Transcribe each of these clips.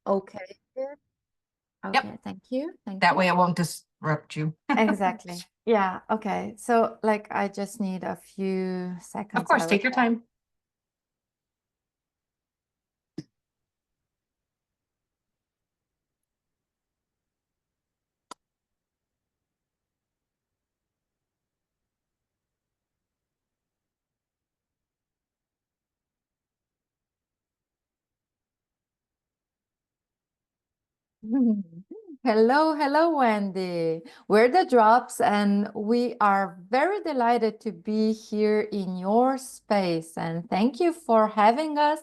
okay. Good. Yep. Okay, thank you. Thank That you. way it won't disrupt you. Exactly. Yeah, okay. So like I just need a few Of seconds, course, I would take your say. time. Hello, hello, Wendy. We're the Drops, and we are very delighted to be here in your space. And thank you for having us.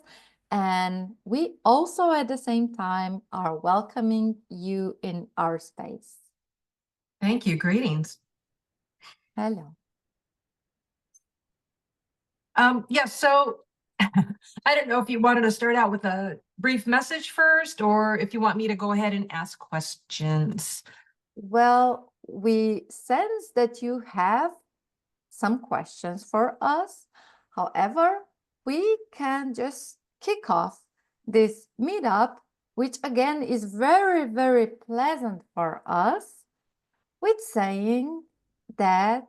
And we also, at the same time, are welcoming you in our space. Thank you. Greetings. Hello. Yeah, so I don't know if you wanted to start out with a brief message first, or if you want me to go ahead and ask questions. Well, we sense that you have some questions for us. However, we can just kick off this meetup, which again is very, very pleasant for us, with saying that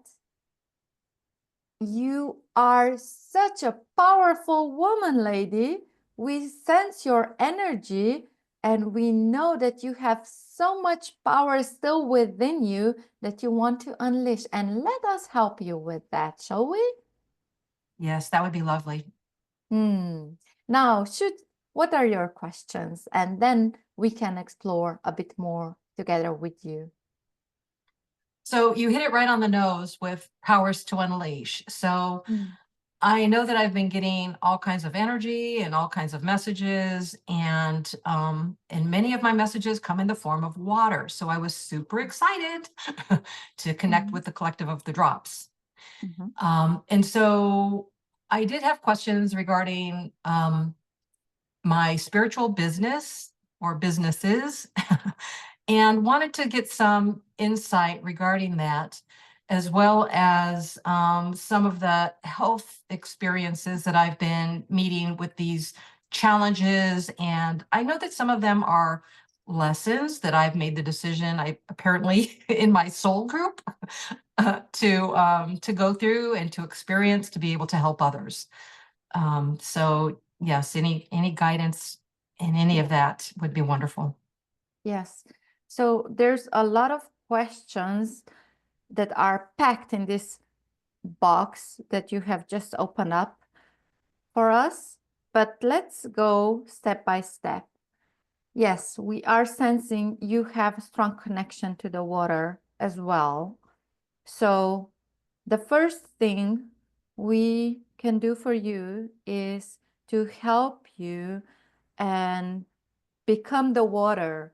you are such a powerful woman, lady. We sense your energy and we know that you have so much power still within you that you want to unleash. And let us help you with that, shall we? Yes, that would be lovely. Now, what are your questions? And then we can explore a bit more together with you. So you hit it right on the nose with powers to unleash. So Mm. I know that I've been getting all kinds of energy and all kinds of messages, and many of my messages come in the form of water. So I was super excited to connect Mhm. with the collective of the drops. Mhm. And so I did have questions regarding my spiritual business or businesses and wanted to get some insight regarding that, as well as some of the health experiences that I've been meeting with these challenges. And I know that some of them are lessons that I've made the decision, I apparently in my soul group, to go through and to experience to be able to help others. So yes, any guidance in any of that would be wonderful. Yes. So there's a lot of questions that are packed in this box that you have just opened up for us, but let's go step by step. Yes, we are sensing you have a strong connection to the water as well. So the first thing we can do for you is to help you and become the water.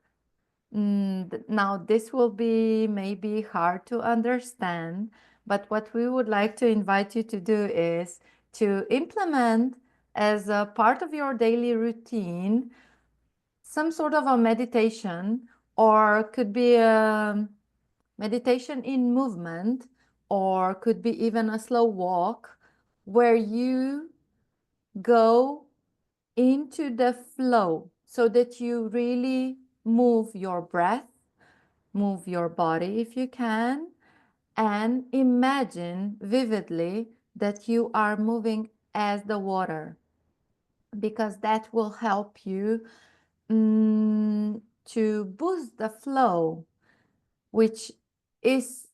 Now, this will be maybe hard to understand, but what we would like to invite you to do is to implement as a part of your daily routine some sort of a meditation, or could be a meditation in movement, or could be even a slow walk where you go into the flow so that you really move your breath, move your body if you can, and imagine vividly that you are moving as the water, because that will help you to boost the flow, which is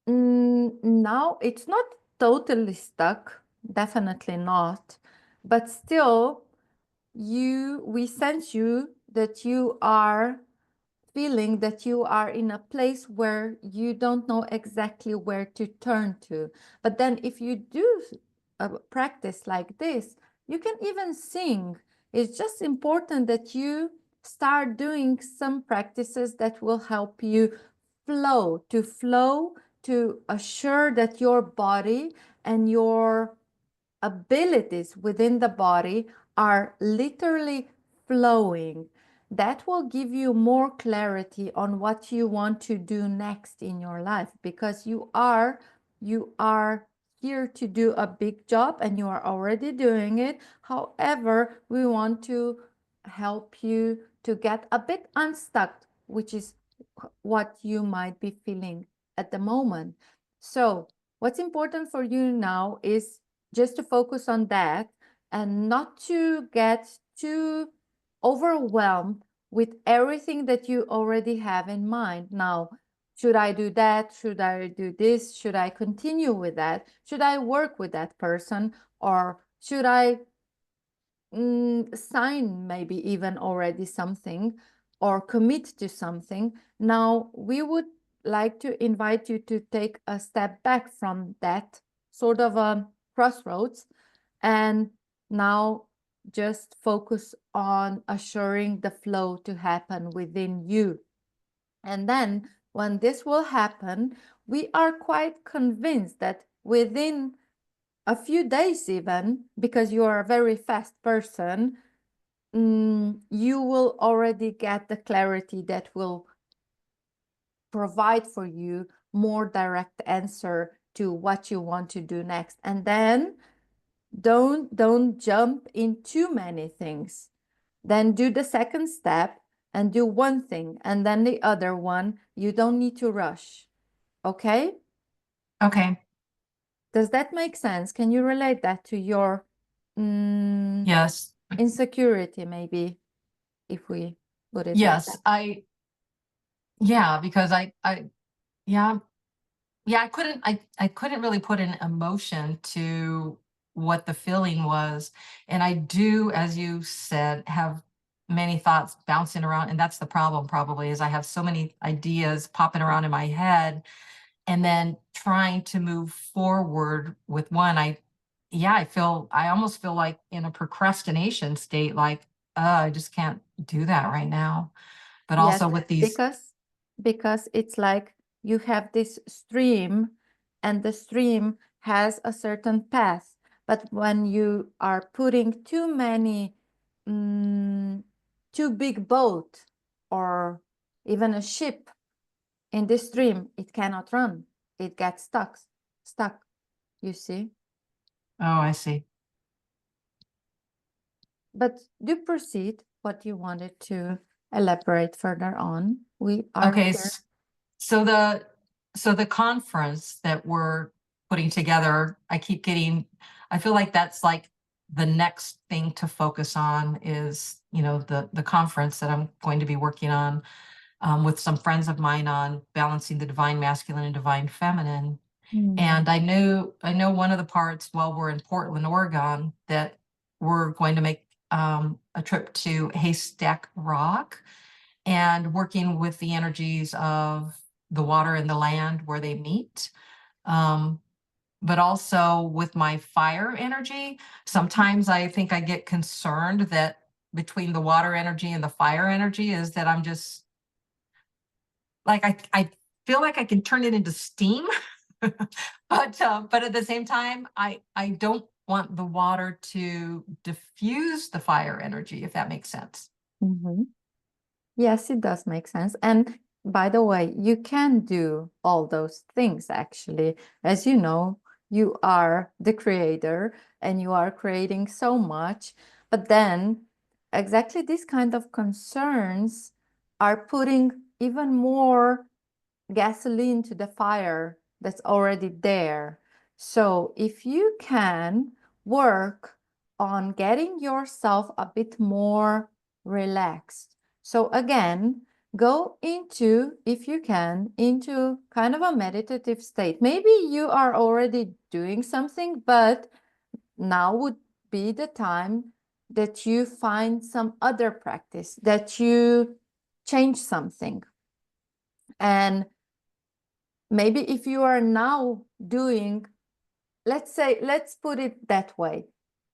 now it's not totally stuck, definitely not, but still we sense you that you are feeling that you are in a place where you don't know exactly where to turn to. But then if you do a practice like this, you can even sing. It's just important that you start doing some practices that will help you flow, to assure that your body and your abilities within the body are literally flowing. That will give you more clarity on what you want to do next in your life, because you are here to do a big job and you are already doing it. However, we want to help you to get a bit unstuck, which is what you might be feeling at the moment. So what's important for you now is just to focus on that and not to get too overwhelmed with everything that you already have in mind. Now, should I do that? Should I do this? Should I continue with that? Should I work with that person? Or should I sign maybe even already something or commit to something? Now, we would like to invite you to take a step back from that sort of a crossroads and now just focus on assuring the flow to happen within you. And then when this will happen, we are quite convinced that within a few days even, because you are a very fast person, you will already get the clarity that will provide for you more direct answer to what you want to do next. And then don't jump in too many things. Then do the second step and do one thing and then the other one. You don't need to rush. Okay? Okay. Does that make sense? Can you relate that to your Yes. insecurity, maybe, if we put it like that? Yes. Yeah, because yeah, I couldn't really put an emotion to what the feeling was. And I do, as you said, have many thoughts bouncing around. And that's the problem probably, is I have so many ideas popping around in my head, and then trying to move forward with one. I almost feel like in a procrastination state, like, I just can't do that right now. But Yes, also with these, because it's like you have this stream and the stream has a certain path. But when you are putting too many, too big boat or even a ship in this stream, it cannot run. It gets stuck, you see. oh, I see. But do proceed what you wanted to elaborate further on. We are Okay, here. so the conference that we're putting together, I feel like that's like the next thing to focus on is, the conference that I'm going to be working on, with some friends of mine, on balancing the divine masculine and divine feminine. And I know one of the parts, while we're in Portland, Oregon, that we're going to make a trip to Haystack Rock, and working with the energies of the water and the land where they meet. But also with my fire energy, sometimes I think I get concerned that between the water energy and the fire energy is that I'm just like, I feel like I can turn it into steam. But at the same time, I don't want the water to diffuse the fire energy, if that makes sense. Mhm. Yes, it does make sense. And by the way, you can do all those things actually. As you know, you are the creator and you are creating so much. But then exactly these kind of concerns are putting even more gasoline to the fire that's already there. So if you can work on getting yourself a bit more relaxed. So again, go into, if you can, into kind of a meditative state. Maybe you are already doing something, but now would be the time that you find some other practice, that you change something. And maybe if you are now doing, let's put it that way.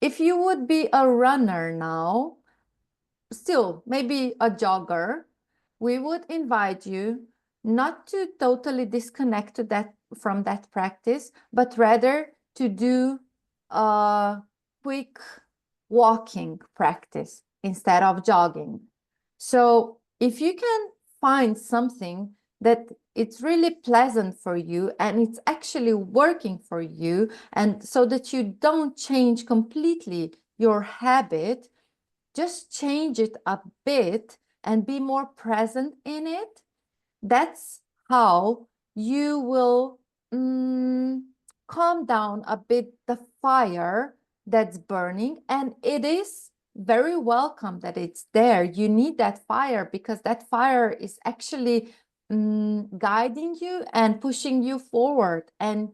If you would be a runner now, still maybe a jogger, we would invite you not to totally disconnect to that from that practice, but rather to do a quick walking practice instead of jogging. So if you can find something that it's really pleasant for you and it's actually working for you, and so that you don't change completely your habit, just change it a bit and be more present in it, that's how you will calm down a bit the fire that's burning. And it is very welcome that it's there. You need that fire because that fire is actually guiding you and pushing you forward, and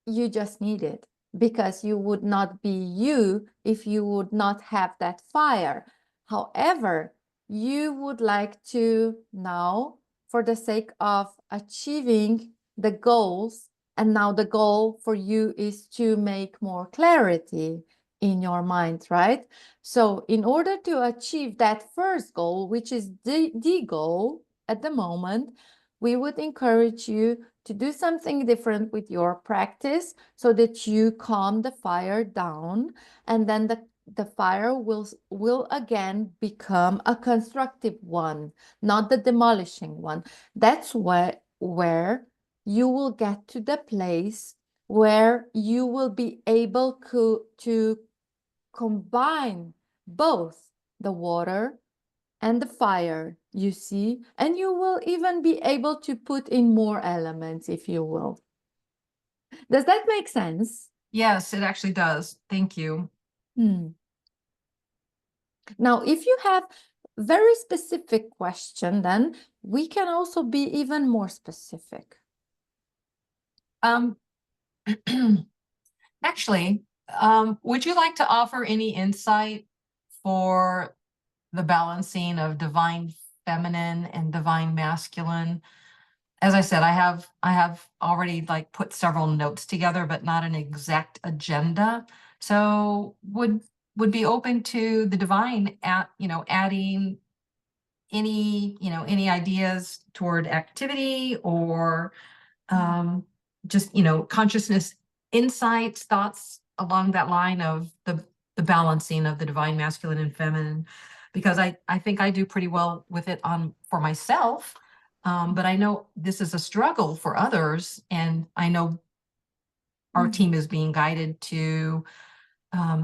you just need it because you would not be you if you would not have that fire. However, you would like to now, for the sake of achieving the goals, and now the goal for you is to make more clarity in your mind, right? So in order to achieve that first goal, which is the goal at the moment, we would encourage you to do something different with your practice so that you calm the fire down, and then the fire will again become a constructive one, not the demolishing one. That's where you will get to the place where you will be able to combine both the water and the fire, you see, and you will even be able to put in more elements if you will. Does that make sense? Yes, it actually does. Thank you. Now, if you have very specific question, then we can also be even more specific. Actually, would you like to offer any insight for the balancing of divine feminine and divine masculine? As I said, I have already like put several notes together, but not an exact agenda. So would be open to the divine at, adding any, any ideas toward activity or just, consciousness insights, thoughts along that line of the balancing of the divine masculine and feminine, because I think I do pretty well with it for myself. But I know this is a struggle for others, and I know our team is being guided to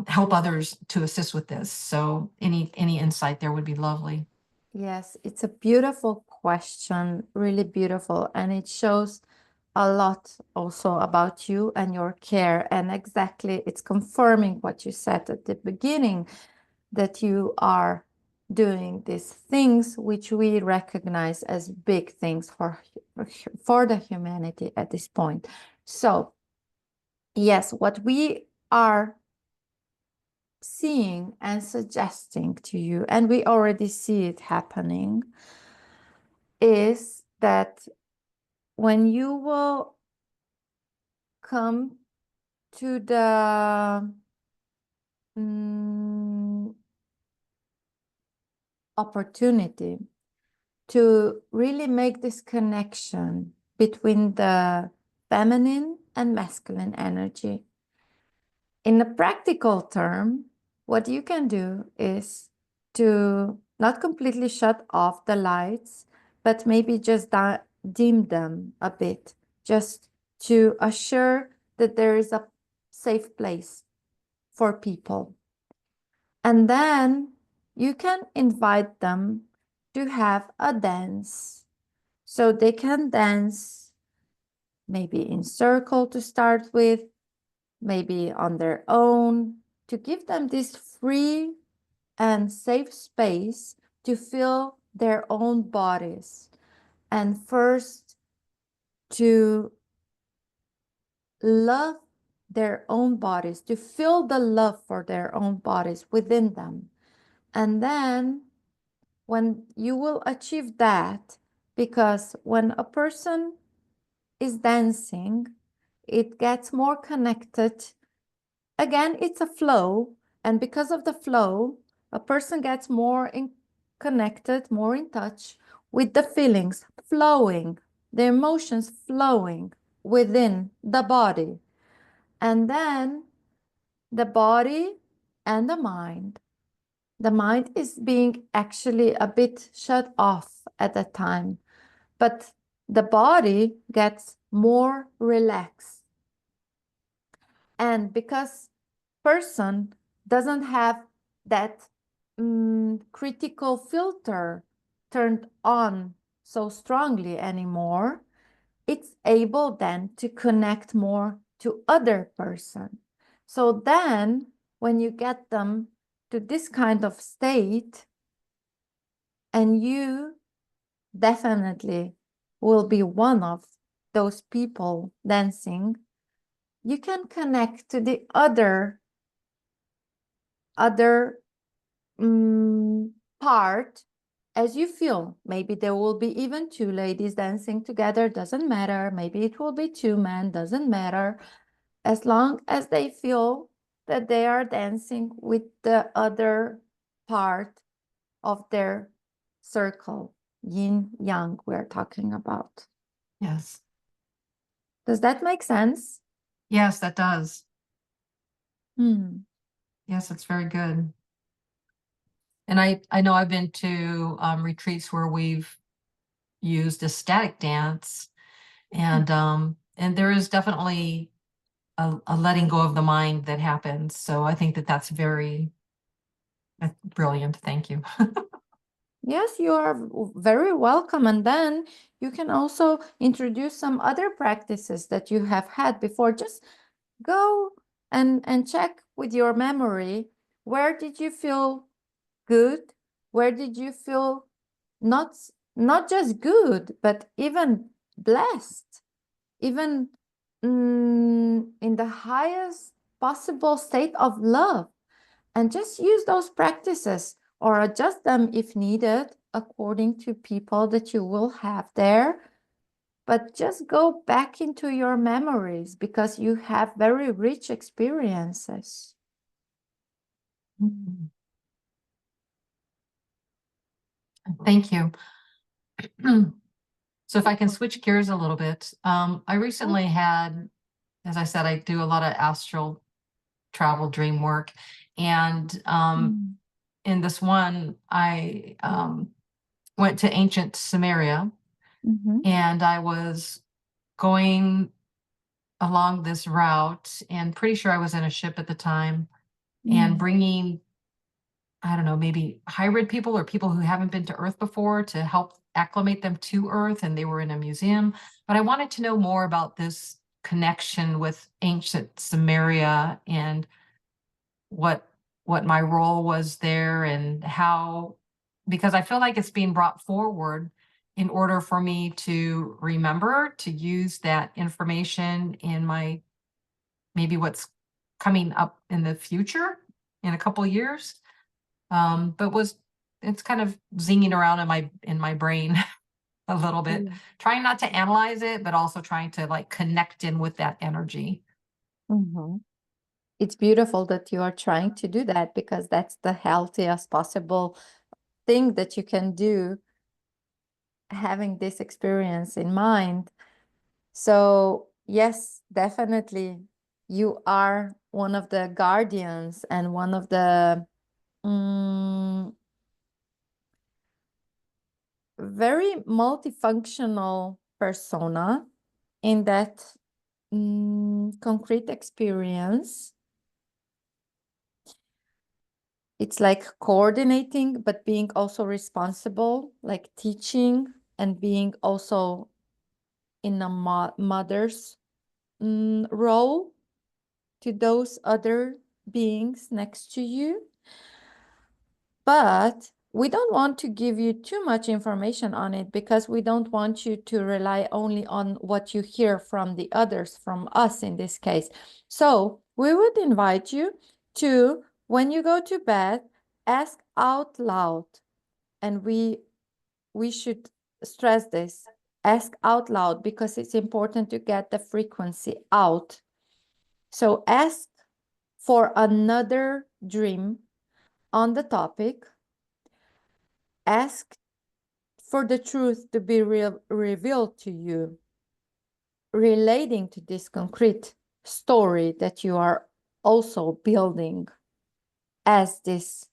help others to assist with this. So any insight there would be lovely. Yes, it's a beautiful question, really beautiful, and it shows a lot also about you and your care. And exactly, it's confirming what you said at the beginning, that you are doing these things which we recognize as big things for the humanity at this point. So yes, what we are seeing and suggesting to you, and we already see it happening, is that when you will come to the opportunity to really make this connection between the feminine and masculine energy. In a practical term, what you can do is to not completely shut off the lights, but maybe just dim them a bit, just to assure that there is a safe place for people. And then you can invite them to have a dance. So they can dance maybe in circle to start with, maybe on their own, to give them this free and safe space to feel their own bodies. And first, to love their own bodies, to feel the love for their own bodies within them. And then when you will achieve that, because when a person is dancing, it gets more connected. Again, it's a flow. And because of the flow, a person gets more connected, more in touch with the feelings flowing, the emotions flowing within the body. And then the body and the mind. The mind is being actually a bit shut off at that time, but the body gets more relaxed. And because person doesn't have that critical filter turned on so strongly anymore, it's able then to connect more to other person. So then when you get them to this kind of state, and you definitely will be one of those people dancing, you can connect to the other part as you feel. Maybe there will be even two ladies dancing together, doesn't matter. Maybe it will be two men, doesn't matter. As long as they feel that they are dancing with the other part of their circle, yin yang, we're talking about. Yes. Does that make sense? Yes, that does. Hmm. Yes, it's very good. And I know I've been to retreats where we've used ecstatic dance, and there is definitely a letting go of the mind that happens. So I think that that's brilliant. Thank you. Yes, you are very welcome. And then you can also introduce some other practices that you have had before. Just go and check with your memory. Where did you feel good? Where did you feel not not just good, but even blessed, even in the highest possible state of love? And just use those practices or adjust them if needed according to people that you will have there. But just go back into your memories because you have very rich experiences. Mhm. Thank you. So if I can switch gears a little bit, I recently had, as I said, I do a lot of astral travel dream work. And in this one, I went to ancient Sumaria, Mm-hmm. and I was going along this route, and pretty sure I was in a ship at the time, and bringing, I don't know, maybe hybrid people or people who haven't been to Earth before to help acclimate them to Earth. And they were in a museum. But I wanted to know more about this connection with ancient Sumeria and what my role was there, and how, because I feel like it's being brought forward in order for me to remember to use that information in my, maybe what's coming up in the future in a couple years. But it's kind of zinging around in my brain a little bit, trying not to analyze it, but also trying to like connect in with that energy. Mm-hmm. It's beautiful that you are trying to do that because that's the healthiest possible thing that you can do, having this experience in mind. So, yes, definitely, you are one of the guardians and one of the very multifunctional persona in that concrete experience. It's like coordinating, but being also responsible, like teaching and being also in a mother's role to those other beings next to you. But we don't want to give you too much information on it because we don't want you to rely only on what you hear from the others, from us in this case. So we would invite you to, when you go to bed, ask out loud. And we should stress this, ask out loud, because it's important to get the frequency out. So ask for another dream on the topic. Ask for the truth to be revealed to you relating to this concrete story that you are also building as this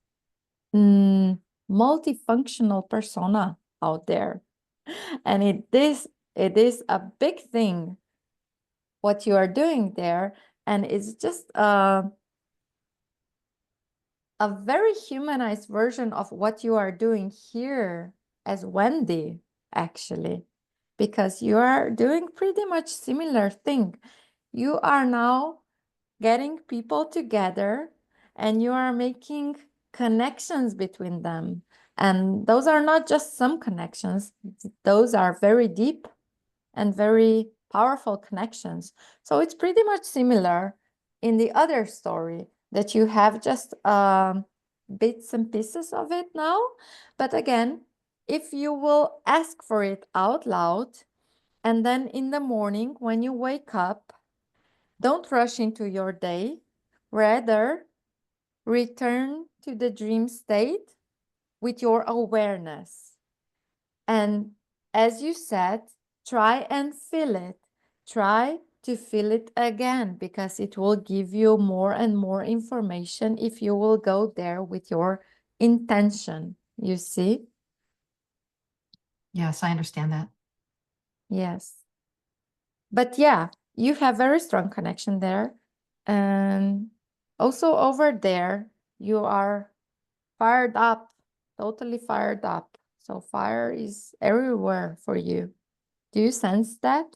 multifunctional persona out there. And it is a big thing what you are doing there, and it's just a very humanized version of what you are doing here as Wendy, actually, because you are doing pretty much similar thing. You are now getting people together and you are making connections between them. And those are not just some connections, those are very deep and very powerful connections. So it's pretty much similar in the other story that you have just bits and pieces of it now. But again, if you will ask for it out loud, and then in the morning when you wake up, don't rush into your day. Rather, return to the dream state with your awareness. And as you said, try and feel it. Try to feel it again, because it will give you more and more information if you will go there with your intention. You see? Yes, I understand that. Yes. But yeah, you have very strong connection there. And also over there, you are fired up, totally fired up. So fire is everywhere for you. Do you sense that?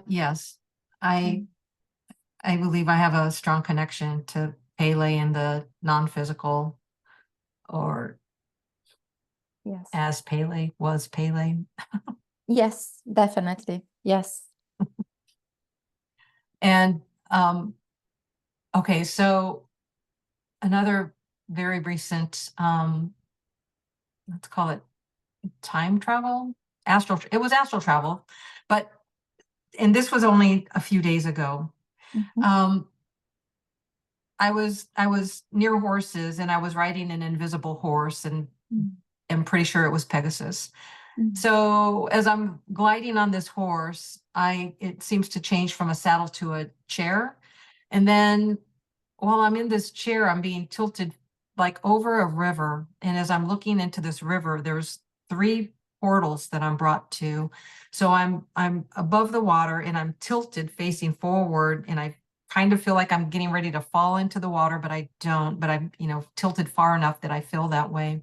Yes, I believe I have a strong connection to Pele in the non-physical, or Yes. as Pele was Pele. Yes, definitely. Yes. And okay, so another very recent, let's call it time travel, it was astral travel, but, and this was only a few days ago. Mhm. Um, I was near horses and I was riding an invisible horse, and Mm. I'm pretty sure it was Pegasus. Mm. So as I'm gliding on this horse, it seems to change from a saddle to a chair. And then while I'm in this chair, I'm being tilted like over a river. And as I'm looking into this river, there's three portals that I'm brought to. So I'm above the water and I'm tilted facing forward, and I kind of feel like I'm getting ready to fall into the water, but I don't, but I'm, tilted far enough that I feel that way.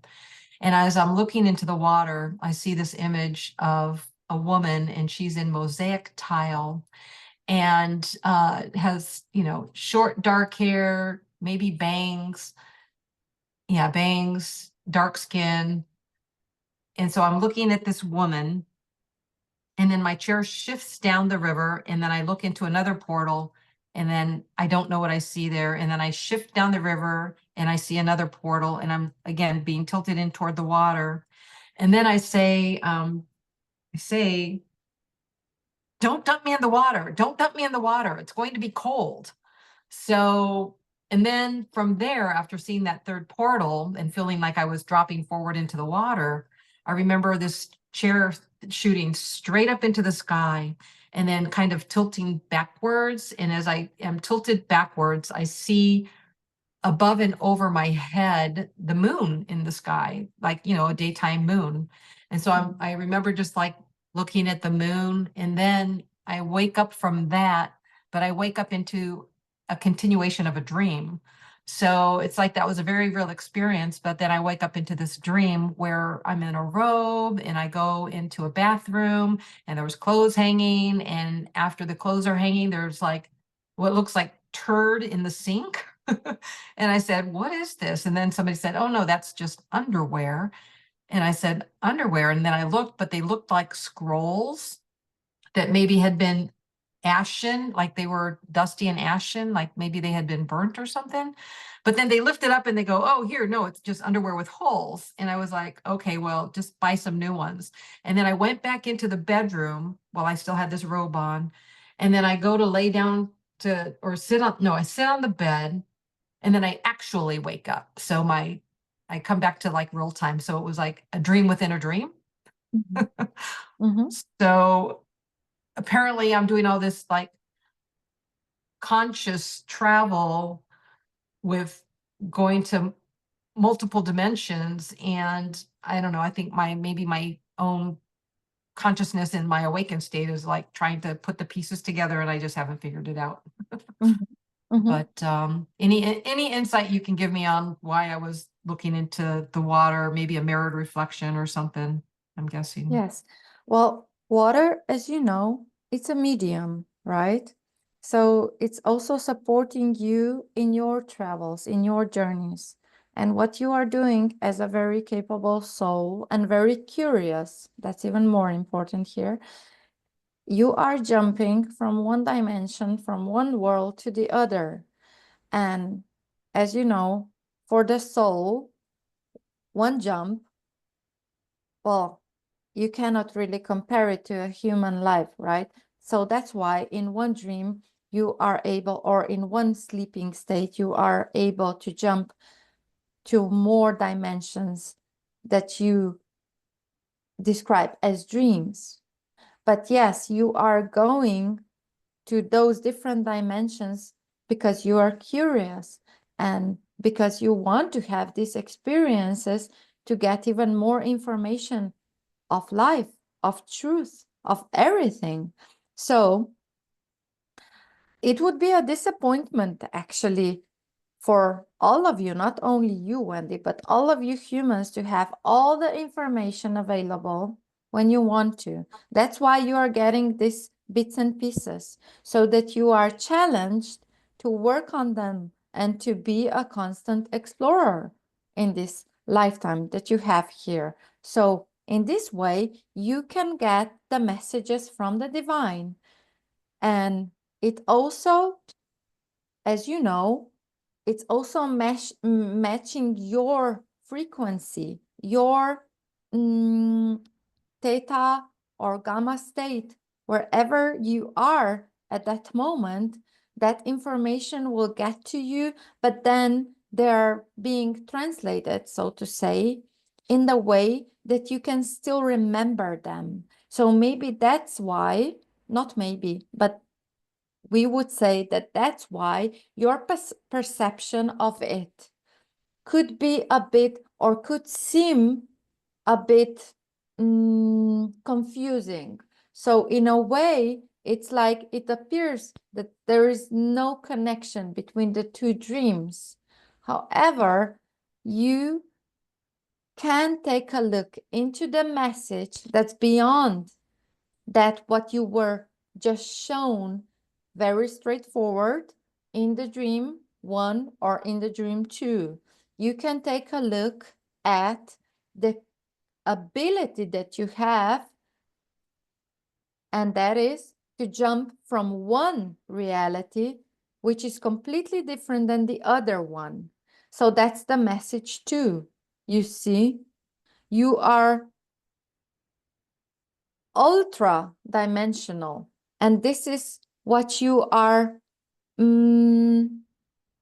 And as I'm looking into the water, I see this image of a woman, and she's in mosaic tile, and has, short dark hair, maybe bangs. Yeah, bangs, dark skin. And so I'm looking at this woman, and then my chair shifts down the river, and then I look into another portal, and then I don't know what I see there. And then I shift down the river and I see another portal, and I'm again being tilted in toward the water. And then I say, don't dump me in the water. Don't dump me in the water. It's going to be cold. So, and then from there, after seeing that third portal and feeling like I was dropping forward into the water, I remember this chair shooting straight up into the sky and then kind of tilting backwards. And as I am tilted backwards, I see above and over my head the moon in the sky, like, a daytime moon. And so I remember just like looking at the moon, and then I wake up from that, but I wake up into a continuation of a dream. So it's like that was a very real experience, but then I wake up into this dream where I'm in a robe and I go into a bathroom and there was clothes hanging, and after the clothes are hanging, there's like what looks like turd in the sink. And I said, what is this? And then somebody said, oh no, that's just underwear. And I said, underwear. And then I looked, but they looked like scrolls that maybe had been ashen, like they were dusty and ashen, like maybe they had been burnt or something. But then they lift it up and they go, oh, here, no, it's just underwear with holes. And I was like, okay, well, just buy some new ones. And then I went back into the bedroom while I still had this robe on. And then I go to lay down or sit on, no, I sit on the bed, and then I actually wake up. So I come back to like real time. So it was like a dream within a dream. Mhm. Mhm. So apparently I'm doing all this like conscious travel with going to multiple dimensions. And I don't know, I think maybe my own consciousness in my awakened state is like trying to put the pieces together, and I just haven't figured it out. Mhm. Mhm. But any insight you can give me on why I was looking into the water, maybe a mirrored reflection or something, I'm guessing. Yes. Well, water, as you know, it's a medium, right? So it's also supporting you in your travels, in your journeys. And what you are doing as a very capable soul and very curious, that's even more important here. You are jumping from one dimension, from one world to the other. And as you know, for the soul, one jump, well, you cannot really compare it to a human life, right? So that's why in one dream, you are able, or in one sleeping state, you are able to jump to more dimensions that you describe as dreams. But yes, you are going to those different dimensions because you are curious and because you want to have these experiences to get even more information of life, of truth, of everything. So it would be a disappointment actually for all of you, not only you, Wendy, but all of you humans to have all the information available when you want to. That's why you are getting these bits and pieces, so that you are challenged to work on them and to be a constant explorer in this lifetime that you have here. So in this way, you can get the messages from the divine. And it also, as you know, it's also matching your frequency, your theta or gamma state, wherever you are at that moment. That information will get to you, but then they're being translated, so to say, in the way that you can still remember them. So maybe that's why, not maybe, but we would say that that's why your perception of it could be a bit, or could seem a bit confusing. So in a way, it's like it appears that there is no connection between the two dreams. However, you can take a look into the message that's beyond that what you were just shown, very straightforward, in the dream one or in the dream two. You can take a look at the ability that you have, and that is to jump from one reality which is completely different than the other one. So that's the message too. You see, you are ultra dimensional, and this is what you are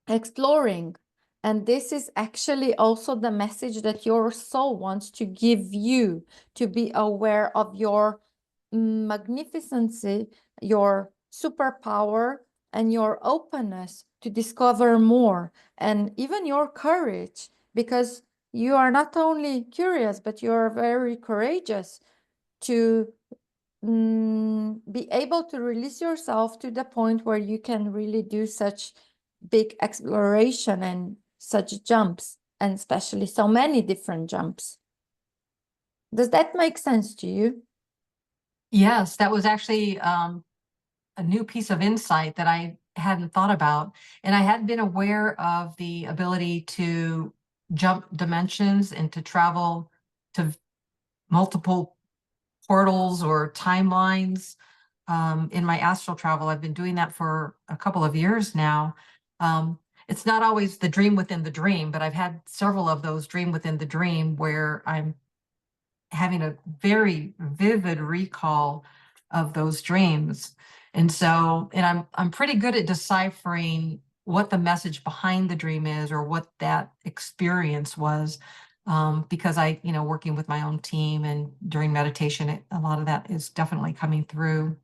exploring. And this is actually also the message that your soul wants to give you, to be aware of your magnificency, your superpower, and your openness to discover more, and even your courage, because you are not only curious, but you are very courageous to be able to release yourself to the point where you can really do such big exploration and such jumps, and especially so many different jumps. Does that make sense to you? Yes, that was actually a new piece of insight that I hadn't thought about. And I hadn't been aware of the ability to jump dimensions and to travel to multiple portals or timelines. In my astral travel, I've been doing that for a couple of years now. It's not always the dream within the dream, but I've had several of those dream within the dream where I'm having a very vivid recall of those dreams. And so, and I'm pretty good at deciphering what the message behind the dream is, or what that experience was, because working with my own team and during meditation, a lot of that is definitely coming through.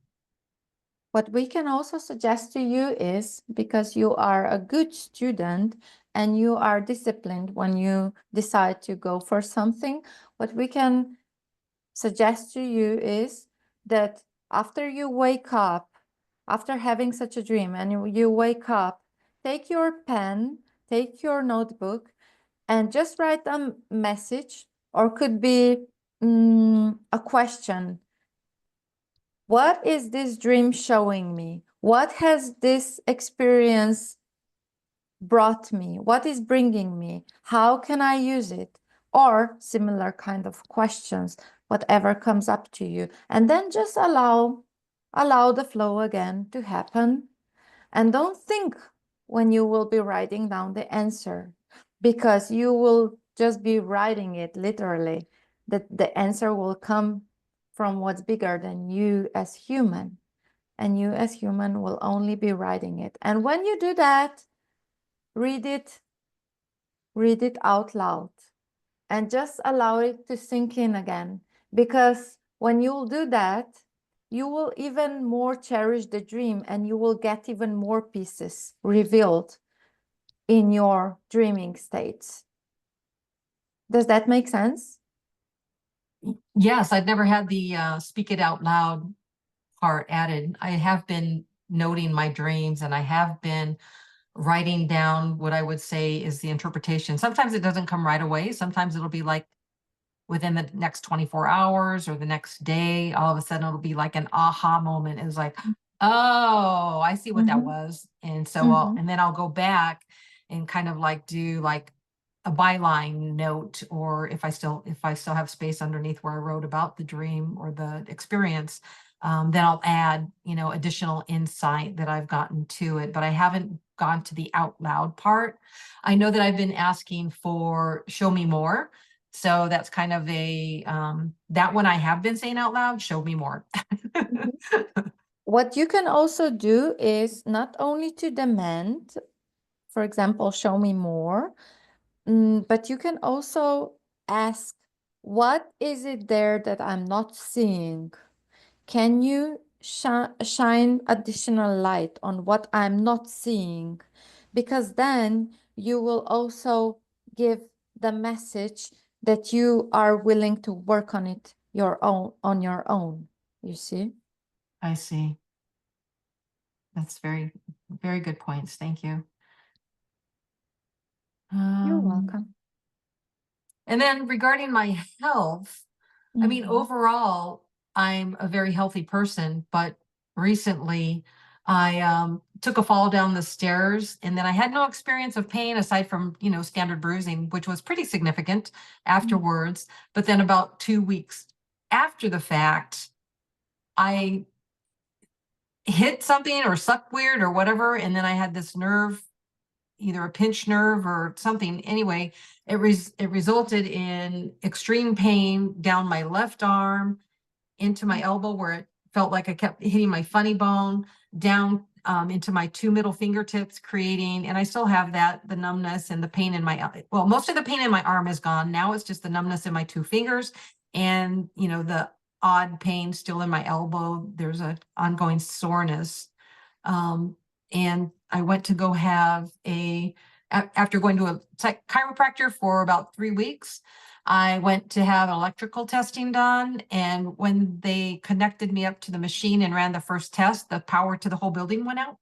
What we can also suggest to you is, because you are a good student and you are disciplined when you decide to go for something, what we can suggest to you is that after you wake up, after having such a dream and you wake up, take your pen, take your notebook, and just write a message, or could be a question. What is this dream showing me? What has this experience brought me? What is bringing me? How can I use it? Or similar kind of questions, whatever comes up to you. And then just allow the flow again to happen. And don't think when you will be writing down the answer, because you will just be writing it literally. That the answer will come from what's bigger than you as human. And you as human will only be writing it. And when you do that, read it out loud, and just allow it to sink in again. Because when you'll do that, you will even more cherish the dream, and you will get even more pieces revealed in your dreaming states. Does that make sense? Yes, I've never had the speak it out loud part added. I have been noting my dreams, and I have been writing down what I would say is the interpretation. Sometimes it doesn't come right away. Sometimes it'll be like within the next 24 hours or the next day, all of a sudden it'll be like an aha moment. It's like, oh, I see what that was. And so and then I'll go back and kind of like do like a byline note, or if I still have space underneath where I wrote about the dream or the experience, then I'll add, additional insight that I've gotten to it. But I haven't gone to the out loud part. I know that I've been asking for show me more. So that's kind of a that one I have been saying out loud, show me more. What you can also do is not only to demand, for example, show me more, but you can also ask, what is it there that I'm not seeing? Can you shine additional light on what I'm not seeing? Because then you will also give the message that you are willing to work on it on your own, you see? I see. That's very, very good points. Thank you. You're welcome. And then regarding my health, I mean, overall, I'm a very healthy person, but recently I took a fall down the stairs, and then I had no experience of pain aside from, standard bruising, which was pretty significant afterwards. But then about 2 weeks after the fact, I hit something or sucked weird or whatever, and then I had this nerve, either a pinched nerve or something. Anyway, it resulted in extreme pain down my left arm, into my elbow, where it felt like I kept hitting my funny bone, down into my 2 middle fingertips, creating, and I still have the numbness and the pain in my, well, most of the pain in my arm is gone. Now it's just the numbness in my 2 fingers, and, the odd pain still in my elbow. There's an ongoing soreness. And I went to go have after going to a chiropractor for about 3 weeks, I went to have electrical testing done. And when they connected me up to the machine and ran the first test, the power to the whole building went out.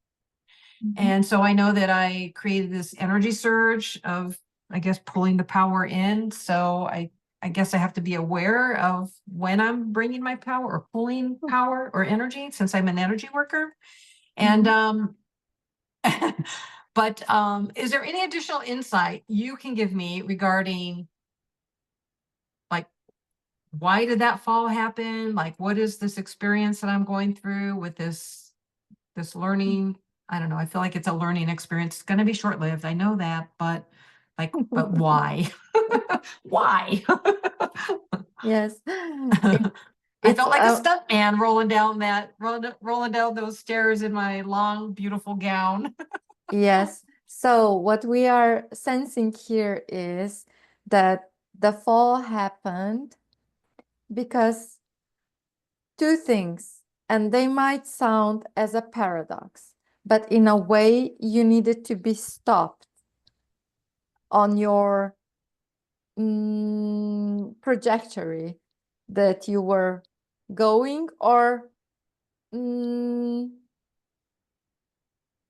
And so I know that I created this energy surge of, I guess, pulling the power in. So I guess I have to be aware of when I'm bringing my power or pulling power or energy, since I'm an energy worker. And but is there any additional insight you can give me regarding, like, why did that fall happen? Like, what is this experience that I'm going through with this learning? I don't know. I feel like it's a learning experience. It's going to be short-lived. I know that, but why? Why? Yes. I felt like a stunt man rolling down those stairs in my long, beautiful gown. Yes. So what we are sensing here is that the fall happened because two things, and they might sound as a paradox, but in a way you needed to be stopped on your trajectory that you were going, or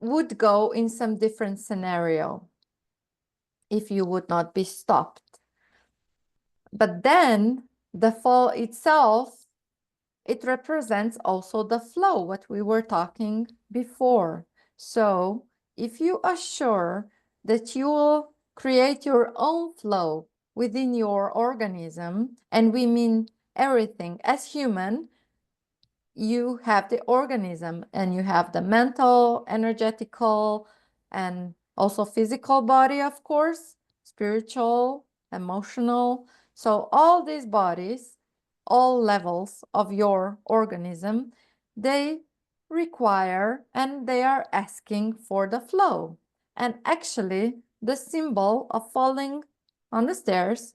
would go in some different scenario if you would not be stopped. But then the fall itself, it represents also the flow, what we were talking before. So if you assure that you will create your own flow within your organism, and we mean everything as human, you have the organism and you have the mental, energetical, and also physical body, of course, spiritual, emotional. So all these bodies, all levels of your organism, they require and they are asking for the flow. And actually, the symbol of falling on the stairs,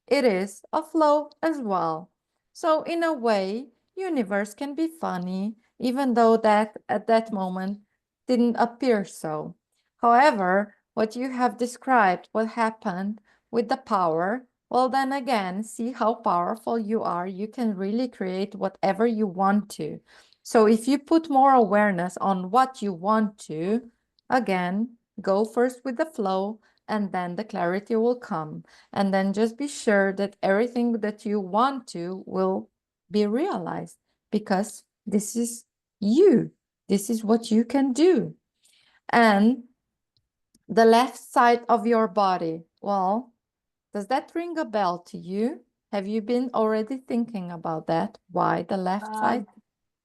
it is a flow as well. So in a way, universe can be funny, even though that at that moment didn't appear so. However, what you have described, what happened with the power, well, then again, see how powerful you are. You can really create whatever you want to. So if you put more awareness on what you want to, again, go first with the flow, and then the clarity will come. And then just be sure that everything that you want to will be realized, because this is you. This is what you can do. And the left side of your body, well, does that ring a bell to you? Have you been already thinking about that? Why the left side?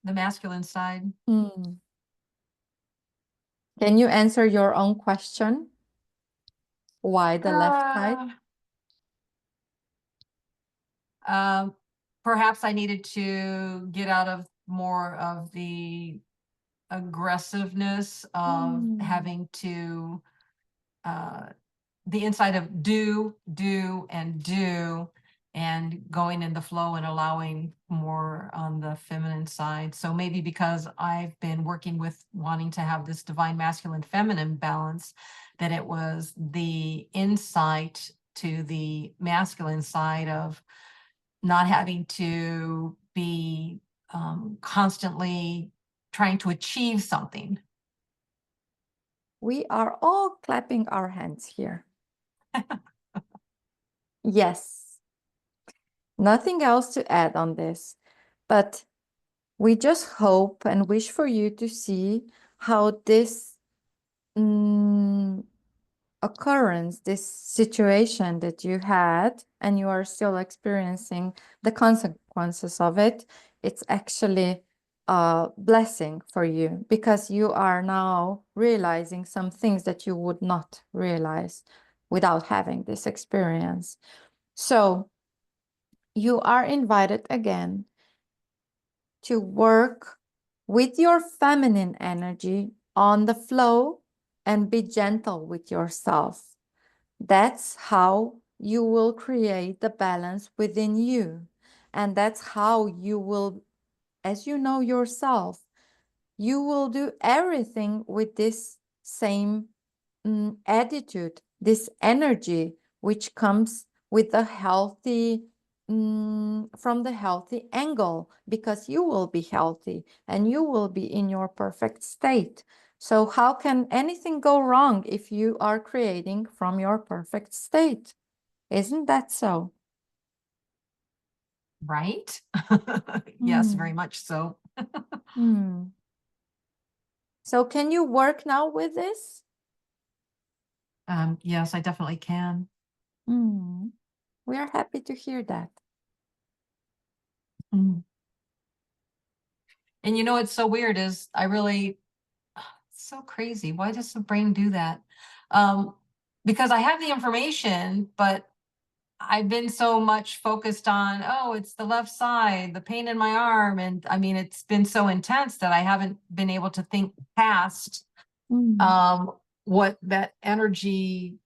The masculine side. Hmm. Can you answer your own question? Why the left side? Perhaps I needed to get out of more of the aggressiveness of having to the inside of do, and going in the flow and allowing more on the feminine side. So maybe because I've been working with wanting to have this divine masculine feminine balance, that it was the insight to the masculine side of not having to be constantly trying to achieve something. We are all clapping our hands here. Yes. Nothing else to add on this, but we just hope and wish for you to see how this occurrence, this situation that you had, and you are still experiencing the consequences of it, it's actually a blessing for you, because you are now realizing some things that you would not realize without having this experience. So you are invited again to work with your feminine energy on the flow and be gentle with yourself. That's how you will create the balance within you. And that's how you will, as you know yourself, you will do everything with this same attitude, this energy, which comes with a healthy, from the healthy angle, because you will be healthy and you will be in your perfect state. So how can anything go wrong if you are creating from your perfect state? Isn't that so? Right? Yes, very much so. So can you work now with this? Yes, I definitely can. We are happy to hear that. Mm. And you know what's so weird is it's so crazy. Why does the brain do that? Because I have the information, but I've been so much focused on, oh, it's the left side, the pain in my arm. And I mean, it's been so intense that I haven't been able to think past what that energy,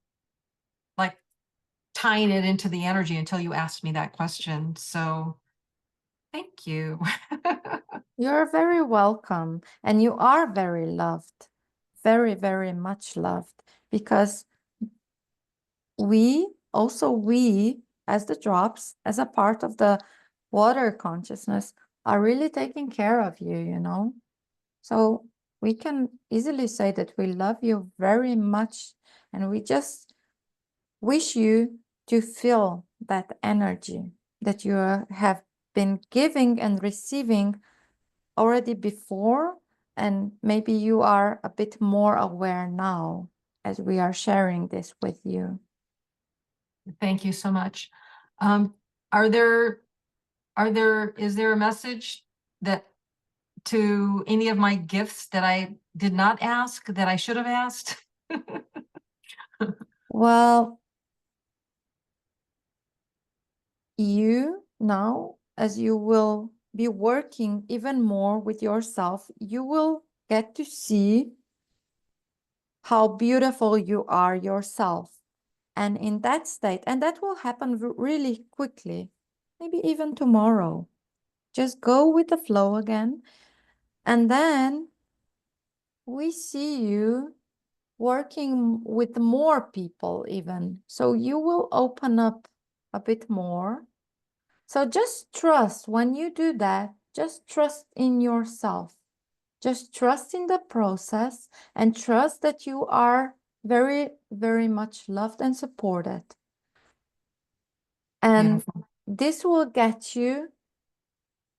like tying it into the energy, until you asked me that question. So thank you. You're very welcome, and you are very loved, very, very much loved, because we as the drops, as a part of the water consciousness, are really taking care of you, you know? So we can easily say that we love you very much, and we just wish you to feel that energy that you have been giving and receiving already before, and maybe you are a bit more aware now as we are sharing this with you. Thank you so much. Um, are there, is there a message that to any of my gifts that I did not ask that I should have asked? Well, you now, as you will be working even more with yourself, you will get to see how beautiful you are yourself. And in that state, and that will happen really quickly, maybe even tomorrow. Just go with the flow again. And then we see you working with more people even. So you will open up a bit more. So just trust when you do that, just trust in yourself. Just trust in the process and trust that you are very, very much loved and supported. And Beautiful. this will get you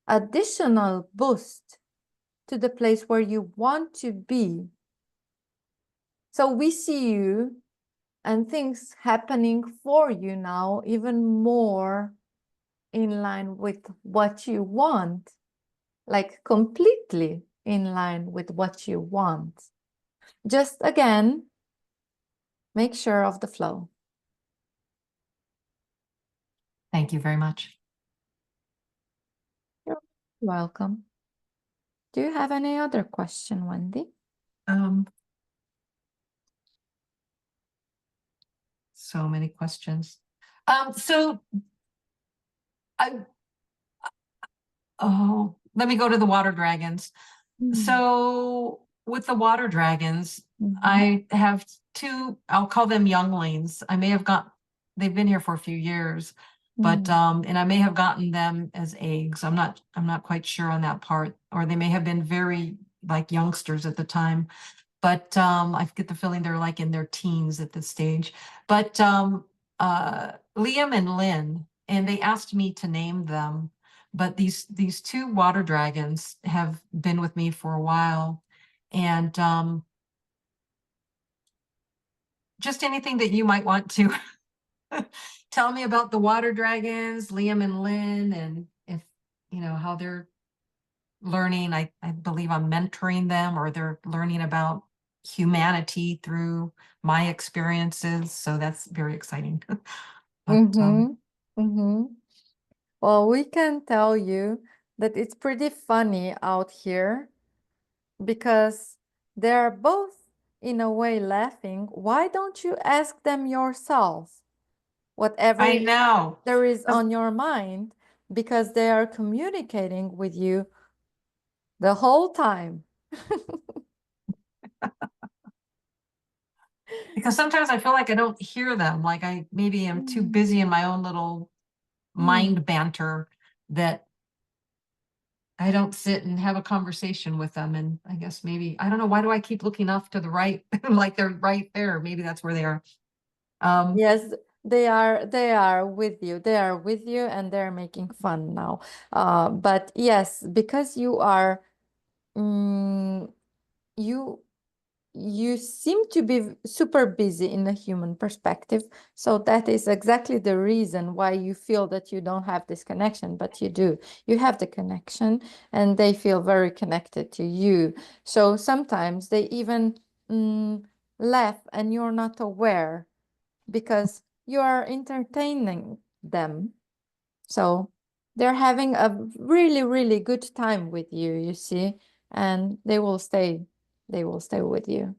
additional boost to the place where you want to be. So we see you and things happening for you now even more in line with what you want, like completely in line with what you want. Just again, make sure of the flow. Thank you very much. You're welcome. Do you have any other question, Wendy? So many questions. So let me go to the water dragons. So with the water dragons, I have two, I'll call them younglings. They've been here for a few years, but and I may have gotten them as eggs. I'm not quite sure on that part, or they may have been very like youngsters at the time. But I get the feeling they're like in their teens at this stage. But Liam and Lynn, and they asked me to name them. But these two water dragons have been with me for a while, and just anything that you might want to tell me about the water dragons, Liam and Lynn, and if you know how they're learning. I believe I'm mentoring them, or they're learning about humanity through my experiences. So that's very exciting. But Well, we can tell you that it's pretty funny out here because they're both in a way laughing. Why don't you ask them yourself whatever I know. there is on your mind, because they are communicating with you the whole time. Because sometimes I feel like I don't hear them, like I maybe am too busy in my own little mind banter that I don't sit and have a conversation with them. And I guess maybe, I don't know, why do I keep looking off to the right? Like they're right there. Maybe that's where they are. Yes, they are with you. They are with you and they're making fun now. But yes, because you are you you seem to be super busy in a human perspective. So that is exactly the reason why you feel that you don't have this connection, but you do. You have the connection and they feel very connected to you. So sometimes they even laugh and you're not aware because you are entertaining them. So they're having a really, really good time with you, you see, and they will stay with you.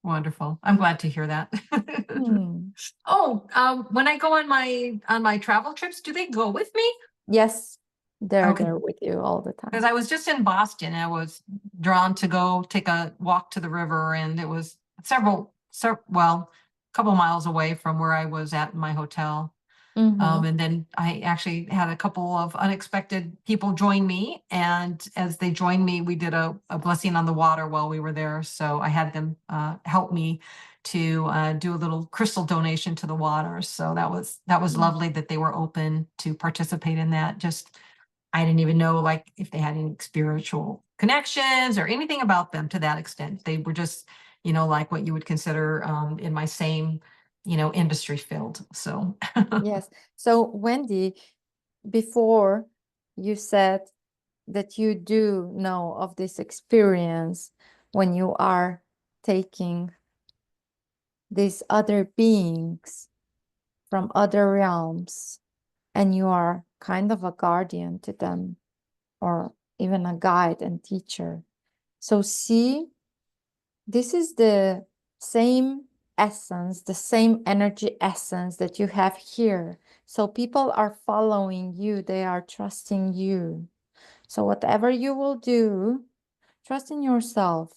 Wonderful. I'm glad to hear that. Hmm. Oh, when I go on my travel trips, do they go with me? Yes, they're Okay. there with you all the Because time. I was just in Boston and I was drawn to go take a walk to the river, and it was well, a couple miles away from where I was at my hotel. And then I actually had a couple of unexpected people join me. And as they joined me, we did a blessing on the water while we were there. So I had them help me to do a little crystal donation to the water. So that was lovely that they were open to participate in that. Just I didn't even know like if they had any spiritual connections or anything about them to that extent. They were just, like what you would consider in my same, industry field. So Yes. So, Wendy, before you said that you do know of this experience when you are taking these other beings from other realms and you are kind of a guardian to them or even a guide and teacher. So, see, this is the same essence, the same energy essence that you have here. So people are following you, they are trusting you. So whatever you will do, trust in yourself.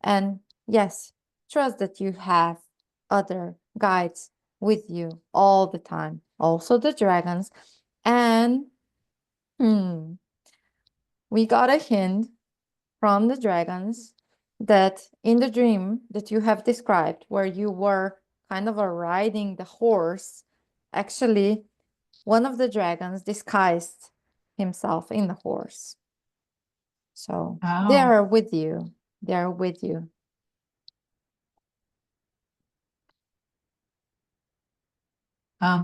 And yes, trust that you have other guides with you all the time, also the dragons. And we got a hint from the dragons that in the dream that you have described, where you were kind of riding the horse, actually, one of the dragons disguised himself in the horse. So they oh. are with you. They are with you.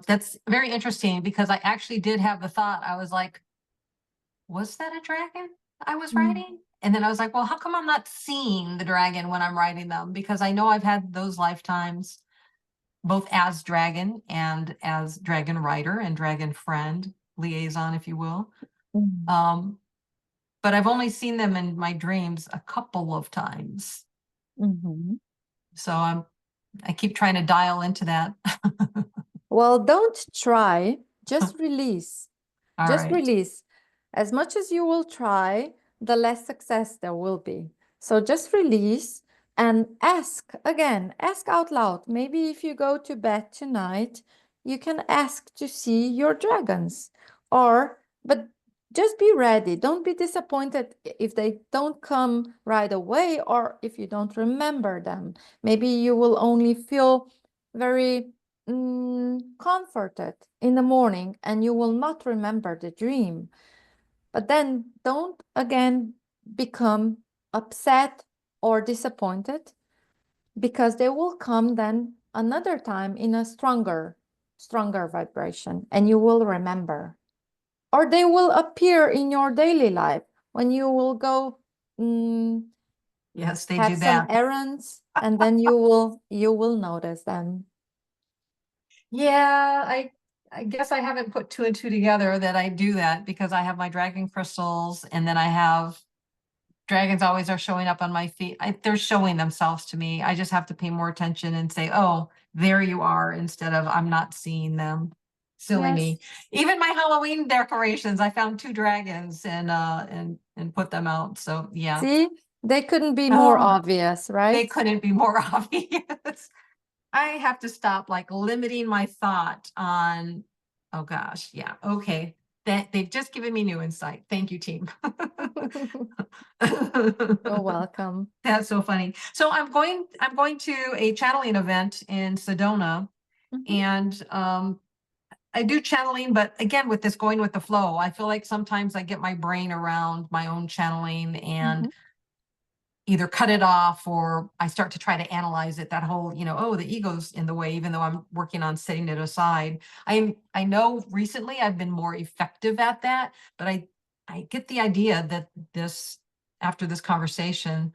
That's very interesting because I actually did have the thought. I was like, was that a dragon I was Mm. riding? And then I was like, well, how come I'm not seeing the dragon when I'm riding them? Because I know I've had those lifetimes, both as dragon and as dragon rider and dragon friend, liaison, if you will. Mm. But I've only seen them in my dreams a couple of times. Mhm. So I keep trying to dial into that. Well, don't try, just release. All Just right. release. As much as you will try, the less success there will be. So just release and ask again, ask out loud. Maybe if you go to bed tonight, you can ask to see your dragons. But just be ready. Don't be disappointed if they don't come right away or if you don't remember them. Maybe you will only feel very comforted in the morning and you will not remember the dream. But then don't again become upset or disappointed because they will come then another time in a stronger vibration and you will remember. Or they will appear in your daily life when you will go Yes, they have do some that. errands and then you will notice them. Yeah, I guess I haven't put two and two together that I do that because I have my dragon crystals and then I have dragons always are showing up on my feet. They're showing themselves to me. I just have to pay more attention and say, "Oh, there you are," instead of I'm not seeing them. Silly Yes. me. Even my Halloween decorations, I found two dragons and put them out. So yeah. See, they couldn't be more Oh, obvious, they right? couldn't be more obvious. I have to stop like limiting my thought on, oh gosh, yeah, okay. That they've just given me new insight. Thank you, team. You're welcome. That's so funny. So I'm going to a channeling event in Sedona Mhm, and I do channeling, but again with this going with the flow, I feel like sometimes I get my brain around my own channeling and mhm, either cut it off or I start to try to analyze it, that whole, oh, the ego's in the way, even though I'm working on setting it aside. I know recently I've been more effective at that, but I get the idea that after this conversation,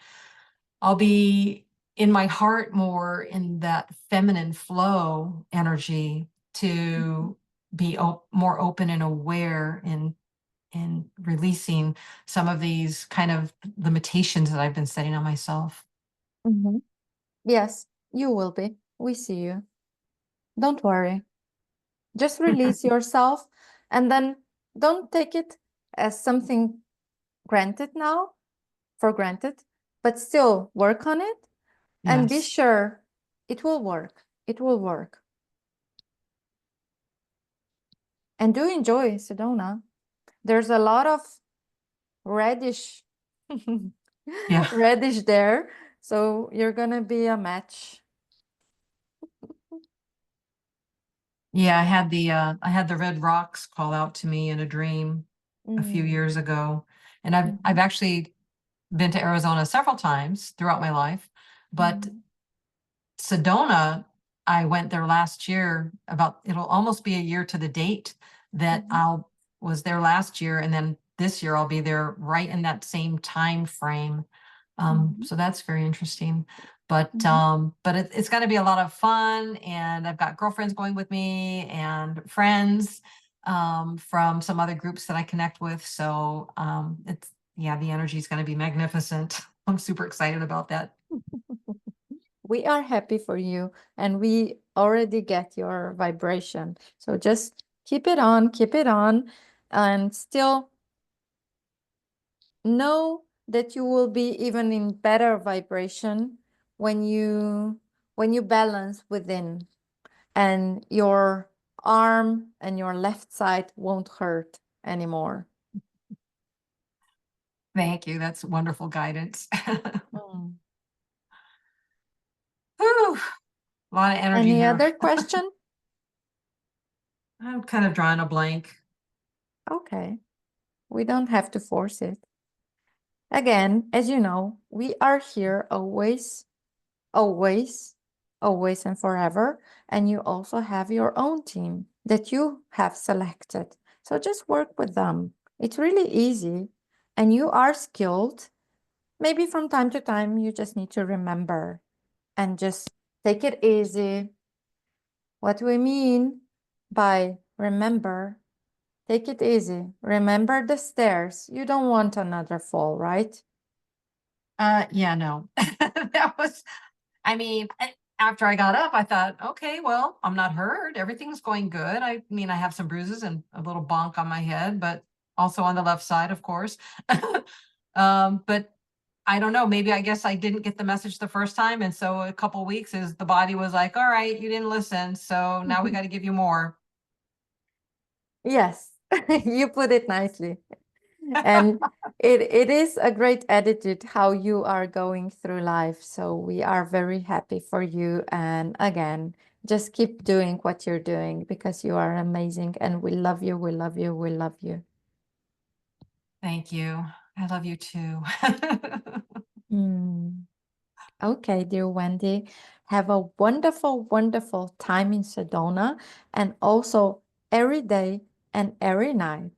I'll be in my heart more in that feminine flow energy mhm, to be more open and aware and releasing some of these kind of limitations that I've been setting on myself. mhm. Yes, you will be. We see you. Don't worry. Just release yourself and then don't take it as something granted now, for granted, but still work on it and be Yes. sure it will work. It will work. And do enjoy Sedona. There's a lot of reddish Yeah. reddish there, so you're gonna be a match. Yeah, I had the red rocks call out to me in a dream a few years ago. And I've Mhm. actually been to Arizona several times throughout my life, but Mhm. Sedona, I went there last year, about it'll almost be a year to the date that Mhm. I'll was there last year, and then this year I'll be there right in that same time frame. Mhm. So that's very interesting. Mhm. But it's going to be a lot of fun, and I've got girlfriends going with me and friends from some other groups that I connect with. So it's yeah, the energy is going to be magnificent. I'm super excited about that. We are happy for you, and we already get your vibration. So just keep it on, and still know that you will be even in better vibration when you balance within, and your arm and your left side won't hurt anymore. Thank you. That's wonderful guidance. Mm. Whew, a lot of energy Any here. other question? I'm kind of drawing a blank. Okay, we don't have to force it. Again, as you know, we are here always, always, always and forever. And you also have your own team that you have selected. So just work with them. It's really easy, and you are skilled. Maybe from time to time, you just need to remember and just take it easy. What we mean by remember, take it easy. Remember the stairs. You don't want another fall, right? Yeah, no. That was, I mean, after I got up, I thought, okay, well, I'm not hurt. Everything's going good. I mean, I have some bruises and a little bonk on my head, but also on the left side, of course. But I don't know, maybe I guess I didn't get the message the first time. And so a couple weeks is the body was like, all right, you didn't listen. So now we got to give you more. Yes, you put it nicely. And it is a great attitude how you are going through life. So we are very happy for you. And again, just keep doing what you're doing because you are amazing, and we love you, we love you, we love you. Thank you. I love you too. Hmm. Okay, dear Wendy, have a wonderful, wonderful time in Sedona, and also every day and every night.